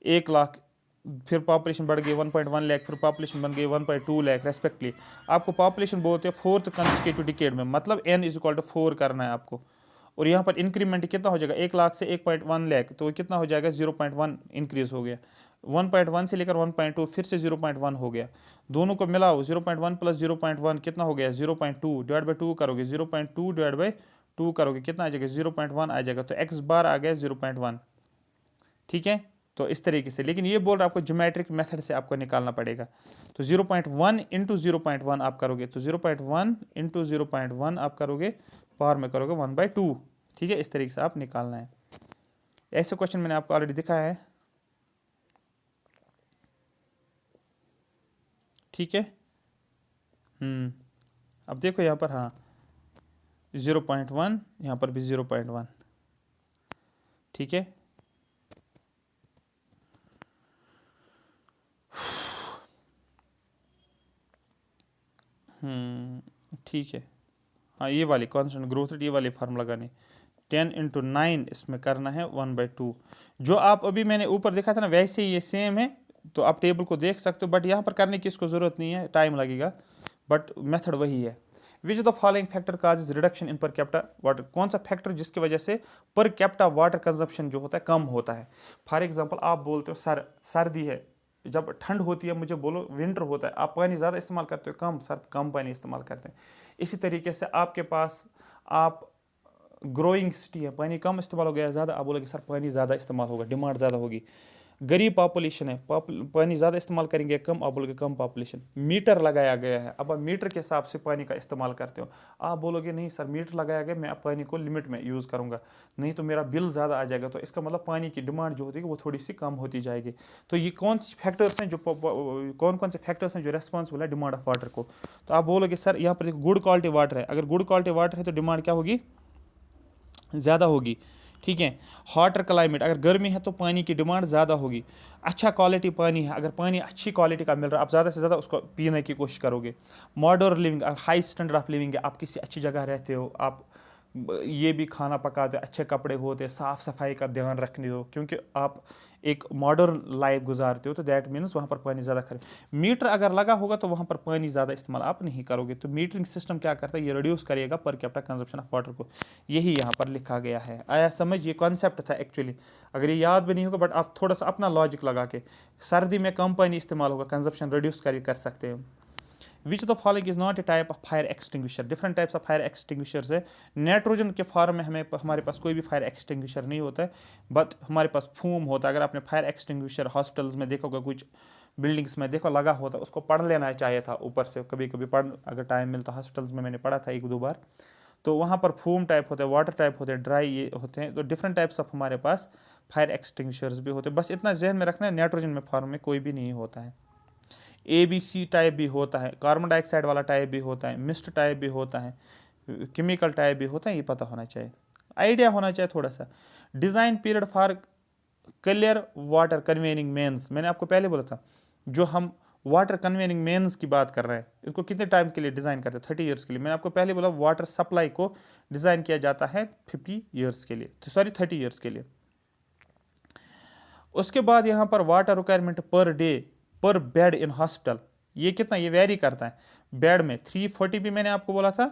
1 लाख, फिर पॉपुलेशन बढ़ गई 1.1 लाख, फिर पॉपुलेशन बन गई 1.2 लाख रेस्पेक्टली। आपको पॉपुलेशन बोलते हैं 4th कंसेक्यूटिव डिकेड में, मतलब n इज इक्वल टू 4 करना है आपको। और यहाँ पर इंक्रीमेंट कितना हो जाएगा, 1 लाख से 1.1 लाख, तो कितना हो जाएगा 0.1 इंक्रीज हो गया। 1.1 से लेकर 1.2 फिर से 0.1 हो गया, दोनों को मिलाओ 0.1 प्लस 0.1 कितना हो गया 0.2, डिवाइड बाई 2 करोगे, 0.2 डिवाइड बाई 2 करोगे कितना आ जाएगा 0.1 आ जाएगा, तो x बार आ गया 0.1, ठीक है। तो इस तरीके से, लेकिन ये बोल रहा है आपको ज्योमेट्रिक मेथड से आपको निकालना पड़ेगा। तो 0.1 इंटू 0.1 आप करोगे, तो 0.1 इंटू 0.1 आप करोगे, पावर में करोगे 1/2, ठीक है। इस तरीके से आप निकालना है। ऐसे क्वेश्चन मैंने आपको ऑलरेडी दिखाया है। ठीक है। अब देखो यहाँ पर, हाँ 0.1, यहाँ पर भी 0.1, ठीक है। ठीक है। हाँ ये वाली कांस्टेंट ग्रोथ रेट, ये वाली फार्मूला लगानी, 10 × 9 इसमें करना है 1/2। जो आप अभी मैंने ऊपर देखा था ना, वैसे ही ये सेम है, तो आप टेबल को देख सकते हो, बट यहाँ पर करने की इसको ज़रूरत नहीं है, टाइम लगेगा, बट मेथड वही है। Which the following factor causes reduction in per capita water, कौन सा फैक्टर जिसकी वजह से पर कैपिटा वाटर कंजप्शन जो होता है कम होता है। फॉर एग्जांपल आप बोलते हो सर्दी है, जब ठंड होती है मुझे बोलो विंटर होता है, आप पानी ज़्यादा इस्तेमाल करते हो, कम सर कम पानी इस्तेमाल करते हैं। इसी तरीके से आपके पास, आप ग्रोइंग सिटी है, पानी कम इस्तेमाल हो गया, ज़्यादा, आप बोलोगे सर पानी ज़्यादा इस्तेमाल होगा, डिमांड ज़्यादा होगी। गरीब पॉपुलेशन है, पानी ज़्यादा इस्तेमाल करेंगे, कम, आप बोलोगे कम पॉपुलेशन। मीटर लगाया गया है, अब आप मीटर के हिसाब से पानी का इस्तेमाल करते हो, आप बोलोगे नहीं सर मीटर लगाया गया, मैं अब पानी को लिमिट में यूज़ करूँगा, नहीं तो मेरा बिल ज़्यादा आ जाएगा, तो इसका मतलब पानी की डिमांड जो होती है वो थोड़ी सी कम होती जाएगी। तो ये कौन से फैक्टर्स हैं जो कौन कौन से फैक्टर्स हैं जो रेस्पॉन्सिबल है डिमांड ऑफ वाटर को। तो आप बोलोगे सर यहाँ पर गुड क्वालिटी वाटर है, अगर गुड क्वालिटी वाटर है तो डिमांड क्या होगी, ज़्यादा होगी, ठीक है। हॉटर क्लाइमेट, अगर गर्मी है तो पानी की डिमांड ज़्यादा होगी। अच्छा क्वालिटी पानी है, अगर पानी अच्छी क्वालिटी का मिल रहा है, आप ज़्यादा से ज़्यादा उसको पीने की कोशिश करोगे। मॉडर्न लिविंग, अगर हाई स्टैंडर्ड ऑफ लिविंग है, आप किसी अच्छी जगह रहते हो, आप ये भी खाना पकाते, अच्छे कपड़े होते, साफ़ सफाई का ध्यान रखने हो, क्योंकि आप एक मॉडर्न लाइफ गुजारते हो, तो दैट मीन्स वहाँ पर पानी ज़्यादा खर्च। मीटर अगर लगा होगा तो वहाँ पर पानी ज़्यादा इस्तेमाल आप नहीं करोगे। तो मीटरिंग सिस्टम क्या करता है, ये रिड्यूस करेगा per capita consumption of water को, यही यहाँ पर लिखा गया है। आया समझ, ये कॉन्सेप्ट था एक्चुअली, अगर ये याद भी नहीं होगा, बट आप थोड़ा सा अपना लॉजिक लगा के, सर्दी में कम पानी इस्तेमाल होगा, कंजप्शन रिड्यूस कर सकते हैं। Which the following is not a type of fire extinguisher, different types of fire extinguishers है। नाइट्रोजन के फॉर्म में हमारे पास कोई भी फायर एक्सटिंग्विशर नहीं होता है, बट हमारे पास फूम होता है। अगर आपने फायर एक्सटिंग्विशर हॉस्पिटल्स में देखोगे, कुछ बिल्डिंग्स में देखो लगा होता है, उसको पढ़ लेना चाहिए था ऊपर से, कभी कभी पढ़, अगर टाइम मिलता, हॉस्पिटल्स में मैंने पढ़ा था 1-2 बार। तो वहाँ पर फूम टाइप होते हैं, वाटर टाइप होते हैं, ड्राई ये होते हैं, तो डिफरेंट टाइप्स ऑफ हमारे पास फायर एक्सटिंग्विशर्स भी होते हैं। बस इतना जहन में रखना है, नाइट्रोजन में फॉर्म में कोई भी नहीं होता है। ABC टाइप भी होता है, कार्बन डाइऑक्साइड वाला टाइप भी होता है, मिस्ट टाइप भी होता है, केमिकल टाइप भी होता है, ये पता होना चाहिए, आइडिया होना चाहिए थोड़ा सा। Design period for clear water conveying mains, मैंने आपको पहले बोला था, जो हम वाटर कन्वेनिंग मेन्स की बात कर रहे हैं, इसको कितने टाइम के लिए डिज़ाइन करते हैं, 30 ईयर्स के लिए। मैंने आपको पहले बोला वाटर सप्लाई को डिज़ाइन किया जाता है 50 ईयर्स के लिए, सॉरी 30 ईयर्स के लिए। उसके बाद यहाँ पर वाटर रिक्वायरमेंट पर डे पर बेड इन हॉस्पिटल, ये कितना, ये वेरी करता है। बेड में 340 भी मैंने आपको बोला था,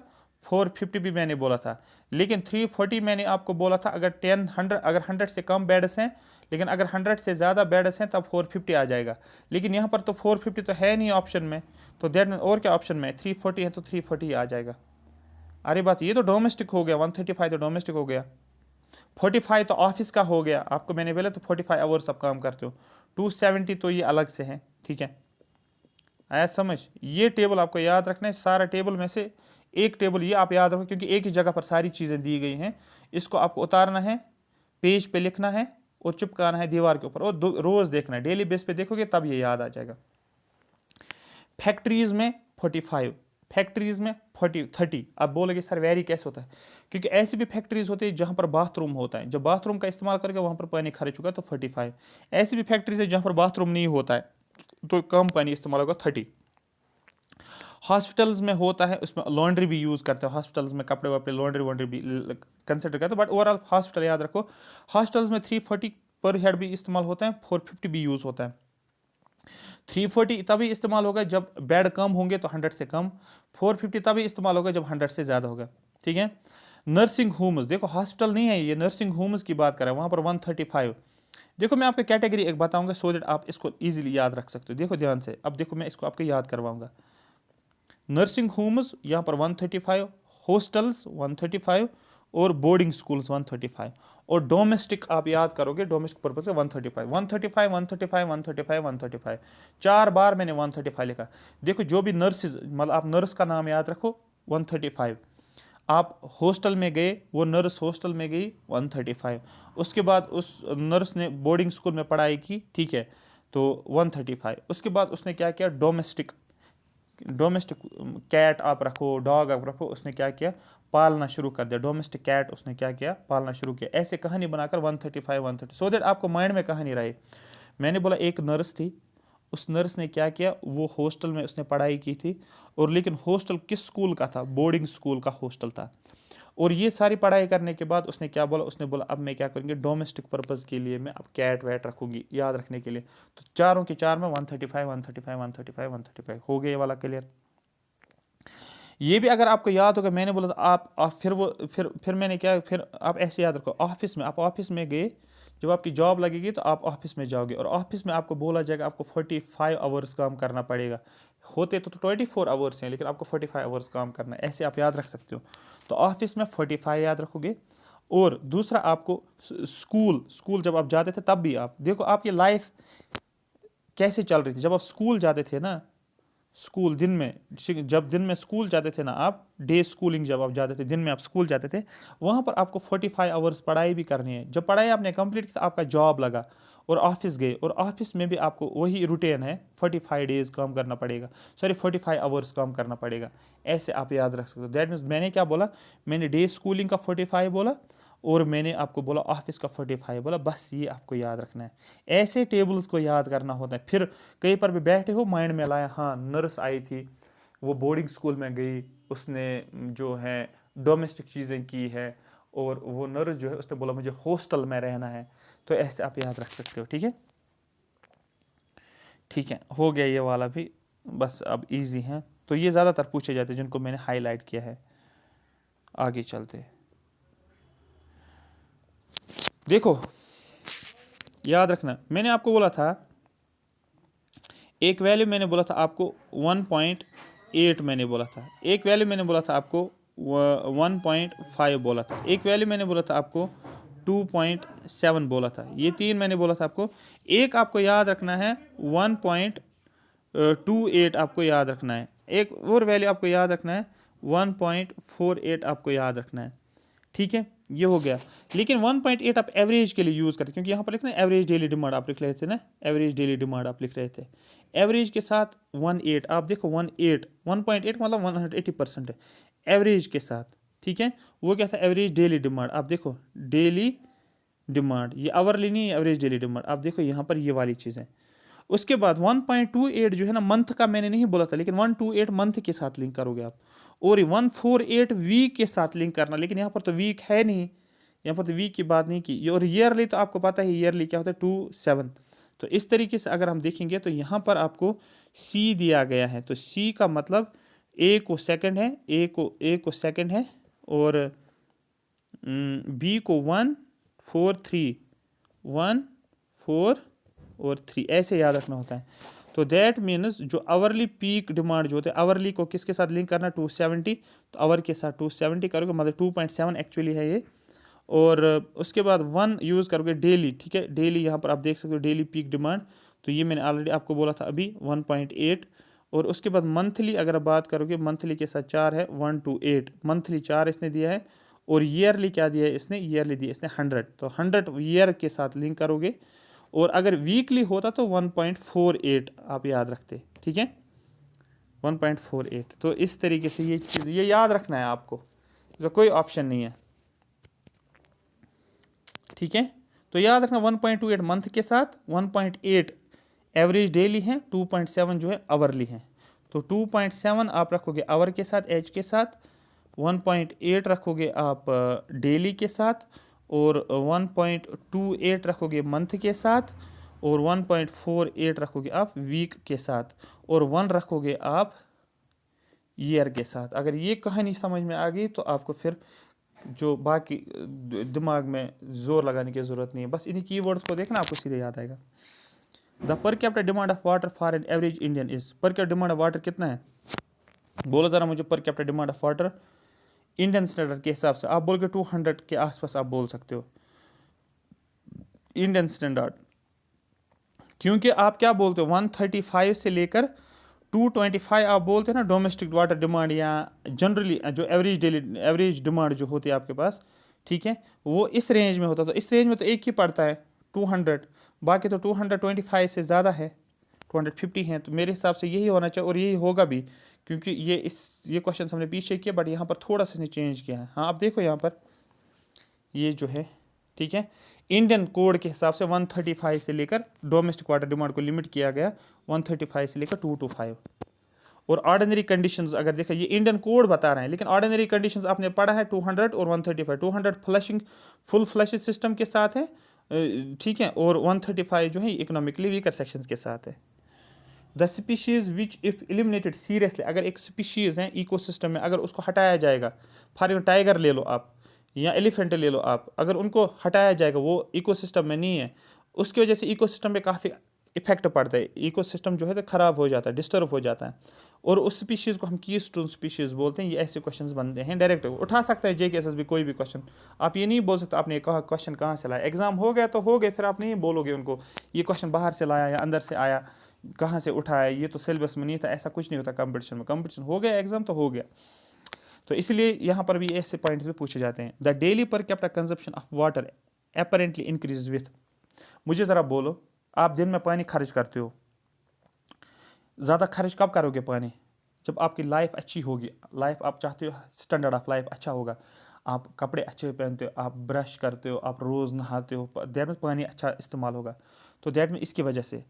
450 भी मैंने बोला था, लेकिन 340 मैंने आपको बोला था अगर 100 अगर 100 से कम बेड्स हैं, लेकिन अगर 100 से ज़्यादा बेड्स हैं तब 450 आ जाएगा। लेकिन यहाँ पर तो 450 तो है नहीं ऑप्शन में, तो दैट मीन और क्या ऑप्शन में 340 है, तो 340 आ जाएगा। अरे बात, ये तो डोमेस्टिक हो गया, 135 तो डोमेस्टिक हो गया, 45 तो ऑफिस का हो गया, आपको मैंने बोला तो 45 आवर्स आप काम करते हो, 270 तो ये अलग से है, ठीक है। आया समझ, ये टेबल आपको याद रखना है, सारा टेबल में से एक टेबल ये आप याद रखो, क्योंकि एक ही जगह पर सारी चीज़ें दी गई हैं, इसको आपको उतारना है, पेज पे लिखना है और चिपकाना है दीवार के ऊपर, और रोज़ देखना है, डेली बेस पे देखोगे तब ये याद आ जाएगा। फैक्ट्रीज में 45, फैक्ट्रीज में 30। अब बोलोगे सर वेरी कैसे होता है, क्योंकि ऐसी भी फैक्ट्रीज होती है जहाँ पर बाथरूम होता है, जब बाथरूम का इस्तेमाल करके वहाँ पर पानी खर्च होगा तो 45। ऐसी भी फैक्ट्रीज है जहाँ पर बाथरूम नहीं होता है तो कम पानी इस्तेमाल होगा 30। हॉस्पिटल्स में होता है, उसमें लॉन्ड्री भी यूज़ करते हैं, हॉस्पिटल्स में कपड़े वपड़े लॉन्ड्री भी कंसिडर करते हैं, बट ओवरऑल हॉस्पिटल याद रखो, हॉस्पिटल्स में 340 पर हेड भी इस्तेमाल होता है, 450 भी यूज़ होता है। 340 तभी इस्तेमाल होगा जब बेड कम होंगे तो 100 से कम, 450 तभी इस्तेमाल होगा जब 100 से ज़्यादा होगा, ठीक है। नर्सिंग होम्स, देखो हॉस्पिटल नहीं है ये, नर्सिंग होम्स की बात कर रहे हैं, वहाँ पर 135। देखो मैं आपको कैटेगरी एक बताऊंगा सो दैट आप इसको इजीली याद रख सकते हो, देखो ध्यान से, अब देखो मैं इसको आपको याद करवाऊंगा। नर्सिंग होम्स यहाँ पर 135, हॉस्टल्स 135 और बोर्डिंग स्कूल्स 135, और डोमेस्टिक आप याद करोगे, डोमेस्टिक पर्पज से 135 135 135 135 135, 4 बार मैंने 135 लिखा। देखो जो भी नर्सिस, मतलब आप नर्स का नाम याद रखो 135, आप हॉस्टल में गए, वो नर्स हॉस्टल में गई 135, उसके बाद उस नर्स ने बोर्डिंग स्कूल में पढ़ाई की, ठीक है, तो 135, उसके बाद उसने क्या किया, डोमेस्टिक डोमेस्टिक कैट आप रखो, डॉग आप रखो, उसने क्या किया, पालना शुरू कर दिया। डोमेस्टिक कैट उसने क्या किया, पालना शुरू किया। ऐसे कहानी बनाकर 135 130, सो दैट आपको माइंड में कहानी रहे। मैंने बोला एक नर्स थी, उस नर्स ने क्या किया, वो हॉस्टल में उसने पढ़ाई की थी, और लेकिन हॉस्टल किस स्कूल का था, बोर्डिंग स्कूल का हॉस्टल था। और ये सारी पढ़ाई करने के बाद उसने क्या बोला, उसने बोला अब मैं क्या करूँगी, डोमेस्टिक पर्पज़ के लिए मैं अब कैट वैट रखूँगी याद रखने के लिए। तो चारों के चार में 135 135 135 135 हो गया ये वाला क्लियर। ये भी अगर आपको याद होगा, मैंने बोला था आप फिर वो फिर मैंने क्या, फिर आप ऐसे याद रखो, ऑफिस में, आप ऑफिस में गए, जब आपकी जॉब लगेगी तो आप ऑफिस में जाओगे, और ऑफिस में आपको बोला जाएगा आपको 45 आवर्स काम करना पड़ेगा। होते तो 24 आवर्स हैं, लेकिन आपको 45 आवर्स काम करना है, ऐसे आप याद रख सकते हो। तो ऑफिस में 45 याद रखोगे। और दूसरा आपको स्कूल जब आप जाते थे तब भी आप देखो आपकी लाइफ कैसे चल रही थी। जब आप स्कूल जाते थे ना, स्कूल दिन में, जब दिन में स्कूल जाते थे ना आप, डे स्कूलिंग जब आप जाते थे, दिन में आप स्कूल जाते थे, वहाँ पर आपको 45 आवर्स पढ़ाई भी करनी है। जब पढ़ाई आपने कंप्लीट की तो आपका जॉब लगा और ऑफिस गए, और ऑफिस में भी आपको वही रूटीन है, 45 डेज काम करना पड़ेगा, सॉरी 45 आवर्स काम करना पड़ेगा। ऐसे आप याद रख सकते हो। दैट मीन्स मैंने क्या बोला, मैंने डे स्कूलिंग का 45 बोला, और मैंने आपको बोला ऑफिस का 45 बोला, बस ये आपको याद रखना है। ऐसे टेबल्स को याद करना होता है। फिर कहीं पर भी बैठे हो, माइंड में लाया, हाँ नर्स आई थी, वो बोर्डिंग स्कूल में गई, उसने जो है डोमेस्टिक चीज़ें की है, और वो नर्स जो है उसने बोला मुझे हॉस्टल में रहना है। तो ऐसे आप याद रख सकते हो। ठीक है, ठीक है, हो गया ये वाला भी, बस अब इजी है। तो ये ज़्यादातर पूछे जाते हैं जिनको मैंने हाईलाइट किया है। आगे चलते हैं। देखो याद रखना, मैंने आपको बोला था एक वैल्यू, मैंने बोला था आपको 1.8, मैंने बोला था एक वैल्यू, मैंने बोला था आपको 1.5 बोला था, एक वैल्यू मैंने बोला था आपको 2.7 बोला था। ये तीन मैंने बोला था आपको। एक आपको याद रखना है 1.28 आपको याद रखना है। एक और वैल्यू आपको याद रखना है 1.48 आपको याद रखना है। ठीक है, ये हो गया। लेकिन 1.8 आप एवरेज के लिए यूज़ करते, क्योंकि यहाँ पर लिखना एवरेज डेली डिमांड आप लिख रहे थे ना, एवरेज डेली डिमांड आप लिख रहे थे। एवरेज के साथ 1.8 आप देखो, 1.8 मतलब 180% है एवरेज के साथ। ठीक है, वो क्या था, एवरेज डेली डिमांड। आप देखो डेली डिमांड, ये आवरली नहीं, एवरेज डेली डिमांड। आप देखो यहाँ पर ये वाली चीज़ें। उसके बाद 1.28 जो है ना, मंथ का मैंने नहीं बोला था, लेकिन 128 मंथ के साथ लिंक करोगे आप, और 148 वीक के साथ लिंक करना, लेकिन यहाँ पर तो वीक है नहीं, यहाँ पर तो वीक की बात नहीं की। और ईयरली तो आपको पता है ईयरली क्या होता है, 27। तो इस तरीके से अगर हम देखेंगे तो यहाँ पर आपको सी दिया गया है, तो सी का मतलब ए को सेकंड है, ए को सेकंड है, और बी को 1 4 3 1 4 और 3, ऐसे याद रखना होता है। तो दैट मीन्स जो आवरली पीक डिमांड जो होते हैं, आवरली को किसके साथ लिंक करना, 270, तो आवर के साथ 270 करोगे, मतलब 2.7 एक्चुअली है ये। और उसके बाद 1 यूज़ करोगे डेली। ठीक है, डेली यहाँ पर आप देख सकते हो डेली पीक डिमांड, तो ये मैंने ऑलरेडी आपको बोला था अभी 1.8। और उसके बाद मंथली अगर आप बात करोगे, मंथली के साथ 4 है, 1 to 8, मंथली 4 इसने दिया है। और ईयरली क्या दिया है इसने, ईयरली दिया इसने 100, तो 100 ईयर के साथ लिंक करोगे। और अगर वीकली होता तो 1.48 आप याद रखते। ठीक है, 1.48। तो इस तरीके से ये चीज़ ये याद रखना है आपको, तो कोई ऑप्शन नहीं है। ठीक है, तो याद रखना 1.28 मंथ के साथ, 1.8 एवरेज डेली है, 2.7 जो है आवरली है। तो 2.7 आप रखोगे आवर के साथ, एच के साथ, 1.8 रखोगे आप डेली के साथ, और 1.28 रखोगे मंथ के साथ, और 1.48 रखोगे आप वीक के साथ, और 1 रखोगे आप ईयर के साथ। अगर ये कहानी समझ में आ गई तो आपको फिर जो बाकी दिमाग में जोर लगाने की ज़रूरत नहीं है, बस इन्हीं कीवर्ड्स को देखना आपको सीधे याद आएगा। The per capita demand of water for an average Indian is, per capita demand of water कितना है, बोलो ज़रा मुझे per capita demand of water Indian standard के हिसाब से। आप बोल के 200 के आसपास आप बोल सकते हो इंडियन स्टैंडर्ड, क्योंकि आप क्या बोलते हो 135 से लेकर 225 आप बोलते हैं ना डोमेस्टिक वाटर डिमांड, या जनरली जो एवरेज डिमांड जो होती है आपके पास। ठीक है, वो इस रेंज में होता है, तो इस रेंज में तो एक ही पड़ता है 200, बाकी तो 225 से ज़्यादा है। 250 हैं, तो मेरे हिसाब से यही होना चाहिए और यही होगा भी, क्योंकि ये क्वेश्चन हमने पीछे किया बट यहाँ पर थोड़ा सा इसने चेंज किया है। हाँ आप देखो यहाँ पर ये जो है, ठीक है, इंडियन कोड के हिसाब से 135 से लेकर डोमेस्टिक वाटर डिमांड को लिमिट किया गया 135 से लेकर 225। और ऑर्डिनरी कंडीशंस अगर देखा, ये इंडियन कोड बता रहे हैं, लेकिन ऑर्डिनरी कंडीशंस आपने पढ़ा है 200 और 135। 200 फ्लशिंग फुल फ्लश सिस्टम के साथ है, ठीक है, और 135 जो है इकोनॉमिकली वीकर सेक्शंस के साथ है। The species which if eliminated seriously, अगर एक स्पीशीज़ है इकोसिस्टम में, अगर उसको हटाया जाएगा, फॉर एग्जाम्पल टाइगर ले लो आप या एलिफेंट ले लो आप, अगर उनको हटाया जाएगा, वो इकोसिस्टम में नहीं है, उसकी वजह से इकोसिस्टम पे काफ़ी इफेक्ट पड़ता है, इकोसिस्टम जो है तो ख़राब हो जाता है, डिस्टर्ब हो जाता है, और उस स्पीशीज़ को हम कीस्टोन स्पीशीज़ बोलते हैं। ये ऐसे क्वेश्चंस बनते हैं, डायरेक्ट उठा सकता है JKSS भी कोई भी क्वेश्चन। आप ये नहीं बोल सकते आपने कहा क्वेश्चन कहाँ से लाया, एग्जाम हो गया तो हो गए, फिर आप नहीं बोलोगे उनको ये क्वेश्चन बाहर से लाया या अंदर से आया, कहाँ से उठाया, ये तो सिलेबस में नहीं था, ऐसा कुछ नहीं होता कंपटीशन में। कंपटीशन हो गया, एग्जाम तो हो गया। तो इसलिए यहाँ पर भी ऐसे पॉइंट्स भी पूछे जाते हैं। The daily per capita consumption of water apparently increase with, मुझे ज़रा बोलो, आप दिन में पानी खर्च करते हो, ज़्यादा खर्च कब करोगे पानी? जब आपकी लाइफ अच्छी होगी, लाइफ आप चाहते हो स्टैंडर्ड ऑफ लाइफ अच्छा होगा, आप कपड़े अच्छे पहनते हो, आप ब्रश करते हो, आप रोज़ नहाते हो, दैट में पानी अच्छा इस्तेमाल होगा। तो दैट में इसकी वजह से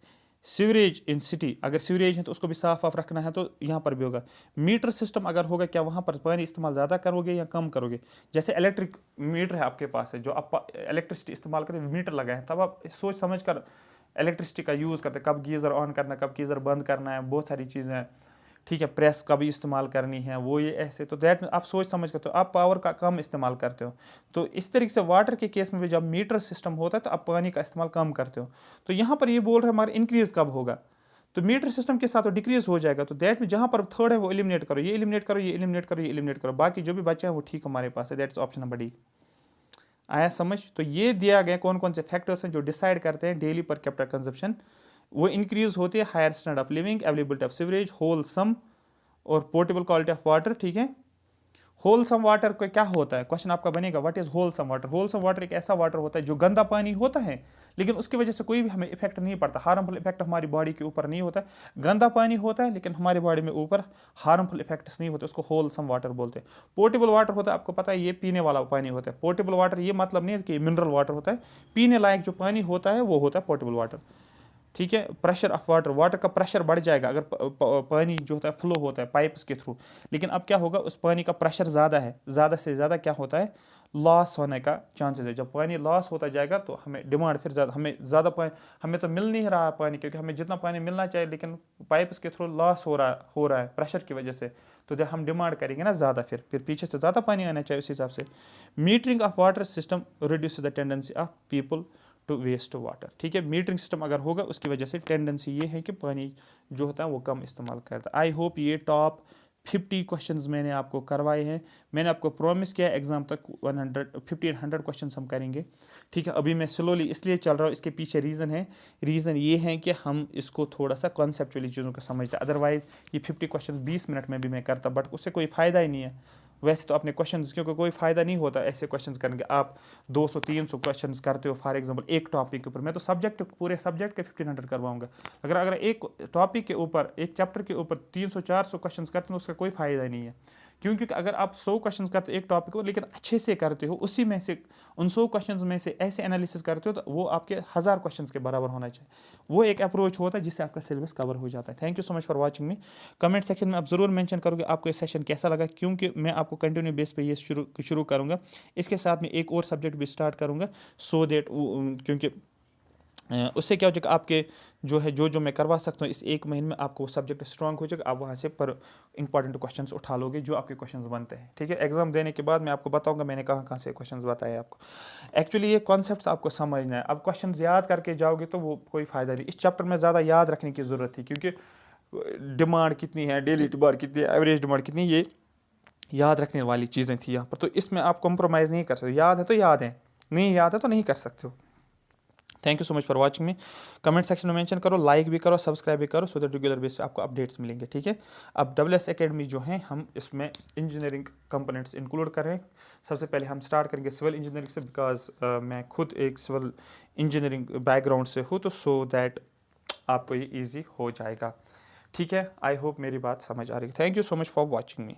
सीवरेज इन सिटी, अगर सीवरेज है तो उसको भी साफ वाफ रखना है, तो यहाँ पर भी होगा। मीटर सिस्टम अगर होगा, क्या वहाँ पर पानी इस्तेमाल ज़्यादा करोगे या कम करोगे? जैसे इलेक्ट्रिक मीटर है आपके पास है, जो आप इलेक्ट्रिसिटी इस्तेमाल करें, मीटर लगाए, तब आप सोच समझ कर इलेक्ट्रिसिटी का यूज़ करते हैं, कब गीज़र ऑन करना है, कब गीज़र बंद करना है, बहुत सारी चीज़ें हैं, ठीक है, प्रेस का भी इस्तेमाल करनी है, वो ये ऐसे, तो दैट आप सोच समझ करते हो, आप पावर का कम इस्तेमाल करते हो। तो इस तरीके से वाटर के केस में भी जब मीटर सिस्टम होता है तो आप पानी का इस्तेमाल कम करते हो। तो यहाँ पर ये बोल रहे हैं हमारा इंक्रीज़ कब होगा, तो मीटर सिस्टम के साथ तो डिक्रीज हो जाएगा। तो दैट में जहाँ पर थर्ड है वो एलिमिनेट करो, ये एलिमिनेट करो, ये एलिमिनेट करो, ये एलिमिनेट करो, बाकी जो भी बचे हैं वो ठीक हमारे पास है। That's option number D. आया समझ? तो ये दिया गया कौन कौन से फैक्टर्स हैं जो डिसाइड करते हैं डेली पर कैपिटा कंजप्शन। वो इंक्रीज होती है higher standard of living, availability of sewerage, wholesome और पोर्टेबल क्वालिटी ऑफ वाटर, ठीक है। होलसम वाटर का क्या होता है, क्वेश्चन आपका बनेगा what is wholesome water. Wholesome water एक ऐसा वाटर होता है जो गंदा पानी होता है लेकिन उसकी वजह से कोई भी हमें इफेक्ट नहीं पड़ता, हार्मफुल इफेक्ट हमारी बॉडी के ऊपर नहीं होता है। गंदा पानी होता है लेकिन हमारी बॉडी में ऊपर हार्मफुल इफेक्ट्स नहीं होते, उसको होलसम वाटर बोलते हैं। पोर्टेबल वाटर होता है, आपको पता है ये पीने वाला पानी होता है। पोर्टेबल वाटर ये मतलब नहीं है कि मिनरल वाटर होता है, पीने लायक जो पानी होता है वो होता है पोर्टेबल वाटर, ठीक है। प्रेशर ऑफ वाटर, वाटर का प्रेशर बढ़ जाएगा अगर पानी जो होता है फ्लो होता है पाइप्स के थ्रू, लेकिन अब क्या होगा, उस पानी का प्रेशर ज़्यादा है, ज़्यादा से ज़्यादा क्या होता है, लॉस होने का चांसेस है। जब पानी लॉस होता जाएगा तो हमें डिमांड फिर ज़्यादा, हमें ज़्यादा पानी, हमें तो मिल नहीं रहा है पानी, क्योंकि हमें जितना पानी मिलना चाहिए लेकिन पाइप्स के थ्रू लॉस हो रहा है प्रेशर की वजह से। तो जब हम डिमांड करेंगे ना ज़्यादा, फिर पीछे से ज़्यादा पानी आना चाहिए उस हिसाब से। Metering of water system reduce the tendency of people to waste water, ठीक है। मीटरिंग सिस्टम अगर होगा उसकी वजह से टेंडेंसी ये है कि पानी जो होता है वो कम इस्तेमाल करता है। आई होप ये टॉप 50 क्वेश्चंस मैंने आपको करवाए हैं। मैंने आपको प्रॉमिस किया है एग्जाम तक 100 क्वेश्चंस हम करेंगे, ठीक है। अभी मैं स्लोली इसलिए चल रहा हूँ, इसके पीछे रीज़न ये है कि हम इसको थोड़ा सा कॉन्सेप्चुअली चीज़ों को समझते हैं। अदरवाइज़ ये 50 क्वेश्चन 20 मिनट में भी मैं करता, बट उससे कोई फ़ायदा ही नहीं है। वैसे तो अपने क्वेश्चंस, क्योंकि कोई फ़ायदा नहीं होता ऐसे क्वेश्चंस करने के, आप 200-300 क्वेश्चंस करते हो फॉर एग्जांपल एक टॉपिक के ऊपर। मैं तो पूरे सब्जेक्ट के 1500 करवाऊंगा। अगर एक टॉपिक के ऊपर, एक चैप्टर के ऊपर 300-400 क्वेश्चंस करते हो उसका कोई फ़ायदा नहीं है। क्योंकि अगर आप 100 क्वेश्चन करते हो एक टॉपिक को लेकिन अच्छे से करते हो, उसी में से उन 100 क्वेश्चन में से ऐसे एनालिसिस करते हो तो वो आपके 1000 क्वेश्चन के बराबर होना चाहिए। वो एक अप्रोच होता है जिससे आपका सिलेबस कवर हो जाता है। Thank you so much for watching me. Comment section में आप ज़रूर मेंशन करोगे आपको ये सेशन कैसा लगा, क्योंकि मैं आपको कंटिन्यू बेस पे ये शुरू करूँगा। इसके साथ में एक और सब्जेक्ट भी स्टार्ट करूँगा, सो दैट, क्योंकि उससे क्या हो जाएगा, आपके जो है जो मैं करवा सकता हूँ इस एक महीने में आपको वो सब्जेक्ट स्ट्रांग हो जाएगा। आप वहाँ से पर इंपॉर्टेंट क्वेश्चंस उठा लोगे जो आपके क्वेश्चंस बनते हैं, ठीक है। एग्जाम देने के बाद मैं आपको बताऊंगा मैंने कहाँ कहाँ से क्वेश्चंस बताए आपको। एक्चुअली ये कॉन्सेप्ट्स आपको समझना है। अब क्वेश्चंस याद करके जाओगे तो वो कोई फ़ायदा नहीं। इस चैप्टर में ज़्यादा याद रखने की ज़रूरत थी, क्योंकि डिमांड कितनी है, डेली डिमांड कितनी है, एवरेज डिमांड कितनी, ये याद रखने वाली चीज़ें थी यहाँ पर। तो इसमें आप कॉम्प्रोमाइज़ नहीं कर सकते। याद है तो याद है, नहीं याद है तो नहीं कर सकते हो। Thank you so much for watching me. Comment section में मेंशन करो, लाइक भी करो, सब्सक्राइब भी करो, सो दैट रेगुलर बेस पे आपको अपडेट्स मिलेंगे, ठीक है। अब WS एकेडमी जो है, हम इसमें इंजीनियरिंग कंपोनेंट्स इंक्लूड कर रहे हैं। सबसे पहले हम स्टार्ट करेंगे सिविल इंजीनियरिंग से, बिकॉज मैं खुद एक सिविल इंजीनियरिंग बैकग्राउंड से हूँ, तो सो दैट आपको ये ईजी हो जाएगा। ठीक है, आई होप मेरी बात समझ आ रही है। Thank you so much for watching me.